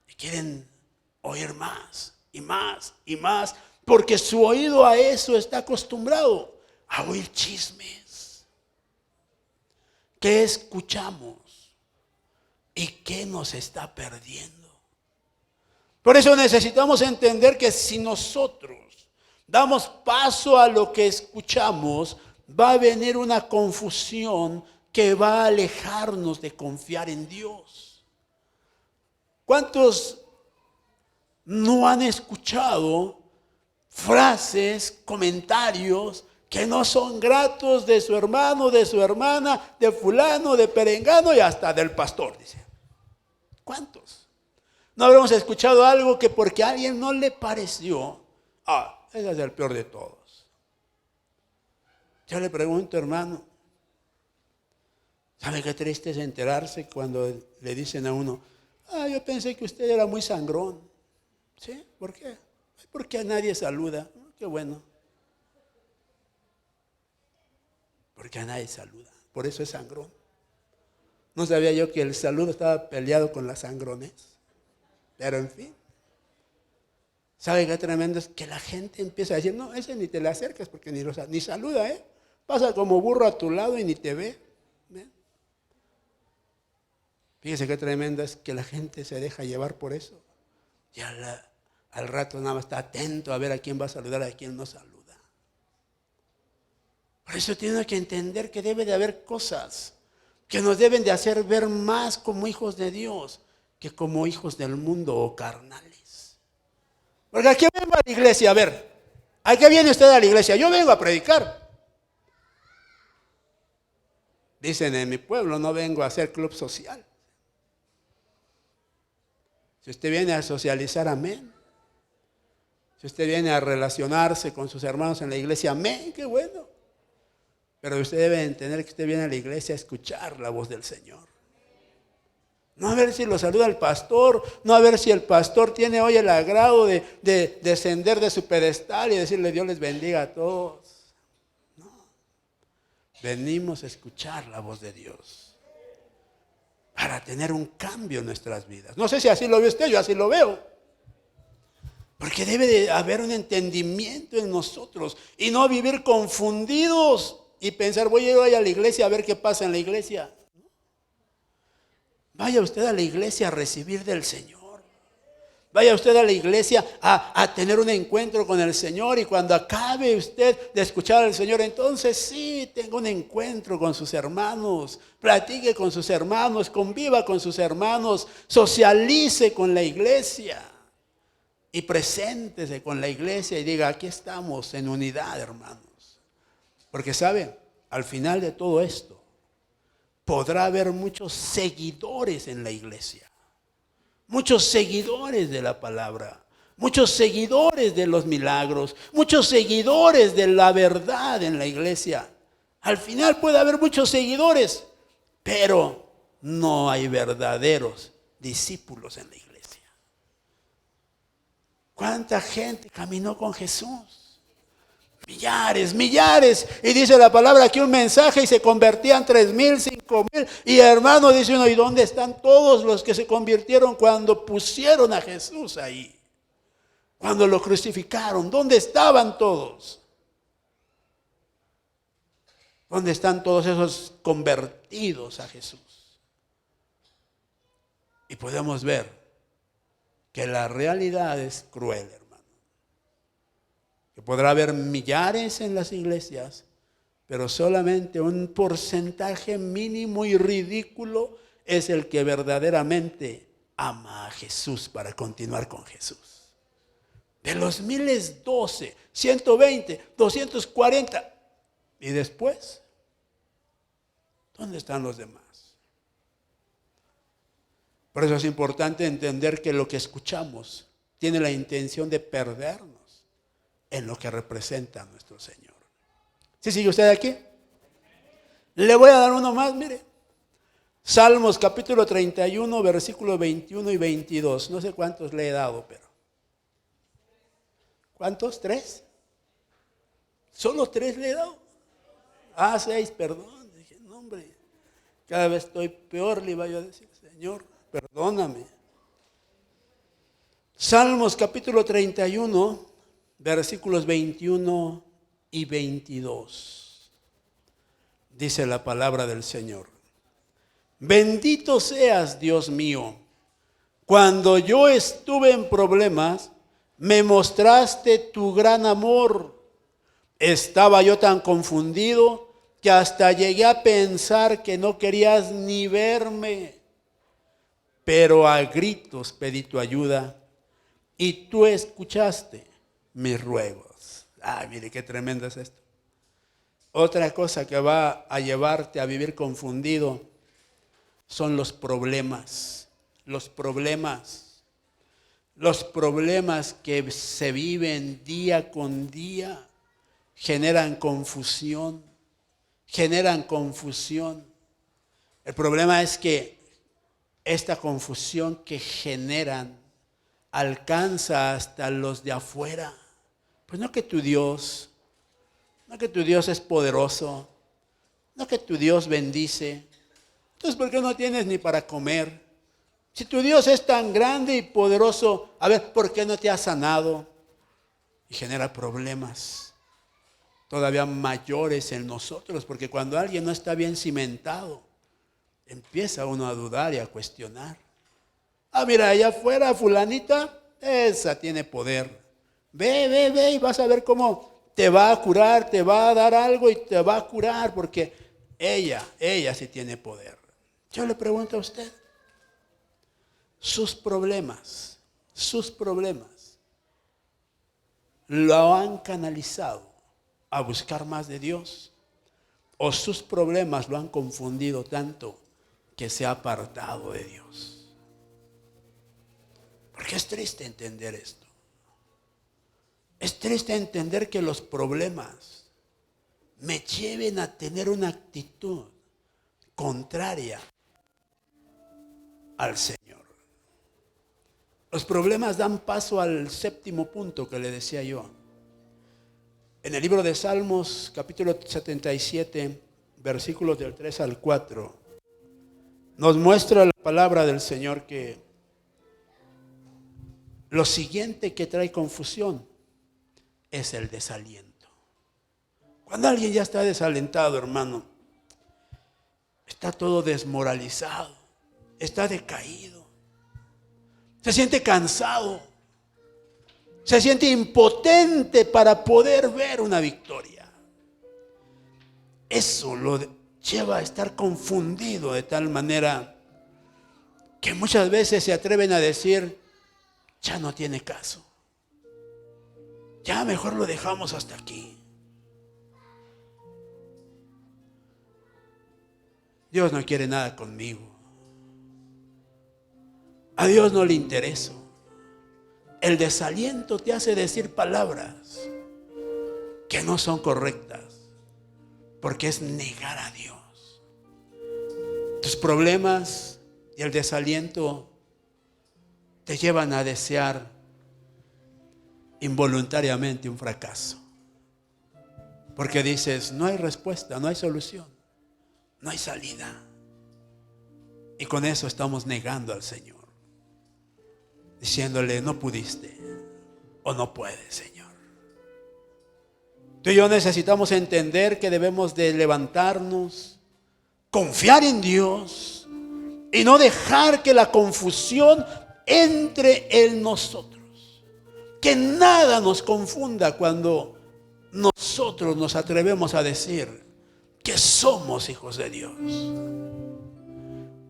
Y quieren oír más y más y más, porque su oído a eso está acostumbrado, a oír chismes. ¿Qué escuchamos y qué nos está perdiendo? Por eso necesitamos entender que si nosotros damos paso a lo que escuchamos, va a venir una confusión que va a alejarnos de confiar en Dios. ¿Cuántos no han escuchado frases, comentarios que no son gratos de su hermano, de su hermana, de fulano, de perengano y hasta del pastor, dice. ¿Cuántos? No habremos escuchado algo que porque a alguien no le pareció, ese es el peor de todos. Yo le pregunto, hermano, ¿sabe qué triste es enterarse cuando le dicen a uno, yo pensé que usted era muy sangrón? ¿Sí? ¿Por qué? Porque a nadie saluda. Qué bueno. Porque a nadie saluda. Por eso es sangrón. No sabía yo que el saludo estaba peleado con la sangrones. Pero en fin. ¿Sabe qué tremendo es? Que la gente empieza a decir, no, ese ni te le acercas porque ni saluda, ¿eh? Pasa como burro a tu lado y ni te ve. ¿Ven? Fíjese qué tremendo es que la gente se deja llevar por eso. Y al rato nada más está atento a ver a quién va a saludar, a quién no saluda. Por eso tiene que entender que debe de haber cosas que nos deben de hacer ver más como hijos de Dios que como hijos del mundo o carnales. Porque aquí vengo a la iglesia, a ver, ¿a qué viene usted a la iglesia? Yo vengo a predicar. Dicen en mi pueblo, no vengo a hacer club social. Si usted viene a socializar, amén. Si usted viene a relacionarse con sus hermanos en la iglesia, amén, qué bueno. Pero usted debe entender que usted viene a la iglesia a escuchar la voz del Señor. No a ver si lo saluda el pastor, no a ver si el pastor tiene hoy el agrado de descender de su pedestal y decirle Dios les bendiga a todos. No, venimos a escuchar la voz de Dios para tener un cambio en nuestras vidas. No sé si así lo ve usted, yo así lo veo. Porque debe de haber un entendimiento en nosotros y no vivir confundidos y pensar, voy a ir a la iglesia a ver qué pasa en la iglesia. Vaya usted a la iglesia a recibir del Señor. Vaya usted a la iglesia a tener un encuentro con el Señor y cuando acabe usted de escuchar al Señor, entonces sí, tenga un encuentro con sus hermanos, platique con sus hermanos, conviva con sus hermanos, socialice con la iglesia. Y preséntese con la iglesia y diga, aquí estamos en unidad, hermanos. Porque saben, al final de todo esto, podrá haber muchos seguidores en la iglesia. Muchos seguidores de la palabra. Muchos seguidores de los milagros. Muchos seguidores de la verdad en la iglesia. Al final puede haber muchos seguidores, pero no hay verdaderos discípulos en la iglesia. ¿Cuánta gente caminó con Jesús? Millares, millares. Y dice la palabra aquí un mensaje y se convertían 3,000, 5,000. Y hermano, dice uno, ¿y dónde están todos los que se convirtieron cuando pusieron a Jesús ahí? Cuando lo crucificaron, ¿dónde estaban todos? ¿Dónde están todos esos convertidos a Jesús? Y podemos ver que la realidad es cruel, hermano. Que podrá haber millares en las iglesias, pero solamente un porcentaje mínimo y ridículo es el que verdaderamente ama a Jesús para continuar con Jesús. De los miles, 12, 120, 240. ¿Y después? ¿Dónde están los demás? Por eso es importante entender que lo que escuchamos tiene la intención de perdernos en lo que representa a nuestro Señor. ¿Sí sigue usted aquí? Le voy a dar uno más, mire. Salmos capítulo 31, versículos 21 y 22. No sé cuántos le he dado, pero. ¿Cuántos? ¿3? ¿Solo 3 le he dado? 6, perdón. Dije, no, hombre. Cada vez estoy peor, le iba yo a decir, Señor, perdóname. Salmos capítulo 31, versículos 21 y 22. Dice la palabra del Señor. Bendito seas, Dios mío. Cuando yo estuve en problemas, me mostraste tu gran amor. Estaba yo tan confundido que hasta llegué a pensar que no querías ni verme. Pero a gritos pedí tu ayuda y tú escuchaste mis ruegos. Ay, mire qué tremendo es esto. Otra cosa que va a llevarte a vivir confundido son los problemas. Los problemas que se viven día con día generan confusión. El problema es que esta confusión que generan alcanza hasta los de afuera. Pues no que tu Dios es poderoso, no que tu Dios bendice. Entonces, ¿por qué no tienes ni para comer? Si tu Dios es tan grande y poderoso, a ver, ¿por qué no te ha sanado? Y genera problemas todavía mayores en nosotros, porque cuando alguien no está bien cimentado, empieza uno a dudar y a cuestionar. Ah, mira, allá afuera, fulanita, esa tiene poder. Ve y vas a ver cómo te va a curar, te va a dar algo y te va a curar, porque ella sí tiene poder. Yo le pregunto a usted, sus problemas, ¿lo han canalizado a buscar más de Dios? ¿O sus problemas lo han confundido tanto que se ha apartado de Dios? Porque es triste entender esto. Es triste entender que los problemas me lleven a tener una actitud contraria al Señor. Los problemas dan paso al séptimo punto que le decía yo. En el libro de Salmos, capítulo 77, versículos del 3 al 4, nos muestra la palabra del Señor que lo siguiente que trae confusión es el desaliento. Cuando alguien ya está desalentado, hermano, está todo desmoralizado, está decaído, se siente cansado, se siente impotente para poder ver una victoria. Eso lo lleva a estar confundido de tal manera que muchas veces se atreven a decir, ya no tiene caso. Ya mejor lo dejamos hasta aquí. Dios no quiere nada conmigo. A Dios no le intereso. El desaliento te hace decir palabras que no son correctas, porque es negar a Dios. Tus problemas y el desaliento te llevan a desear involuntariamente un fracaso, porque dices, no hay respuesta, no hay solución, no hay salida, y con eso estamos negando al Señor, diciéndole, no pudiste o no puedes, Señor. Tú y yo necesitamos entender que debemos de levantarnos, confiar en Dios y no dejar que la confusión entre en nosotros. Que nada nos confunda cuando nosotros nos atrevemos a decir que somos hijos de Dios.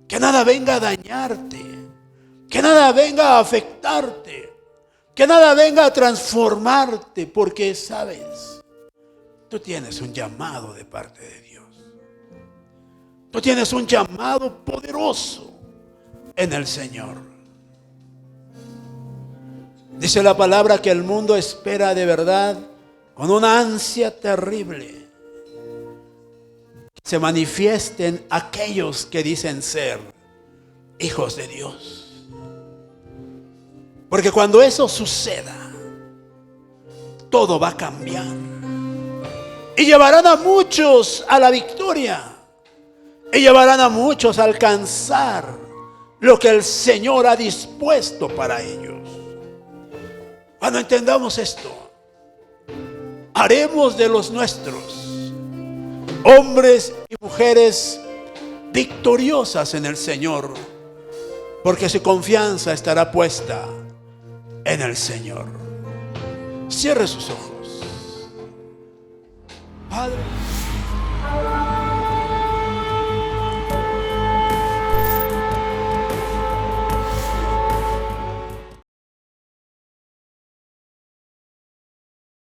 Que nada venga a dañarte, que nada venga a afectarte, que nada venga a transformarte, porque sabes, tú tienes un llamado de parte de Dios. Tú tienes un llamado poderoso en el Señor. Dice la palabra que el mundo espera de verdad con una ansia terrible que se manifiesten aquellos que dicen ser hijos de Dios. Porque cuando eso suceda, todo va a cambiar y llevarán a muchos a la victoria y llevarán a muchos a alcanzar lo que el Señor ha dispuesto para ellos. Cuando entendamos esto, haremos de los nuestros hombres y mujeres victoriosas en el Señor, porque su confianza estará puesta en el Señor. Cierre sus ojos. Padre.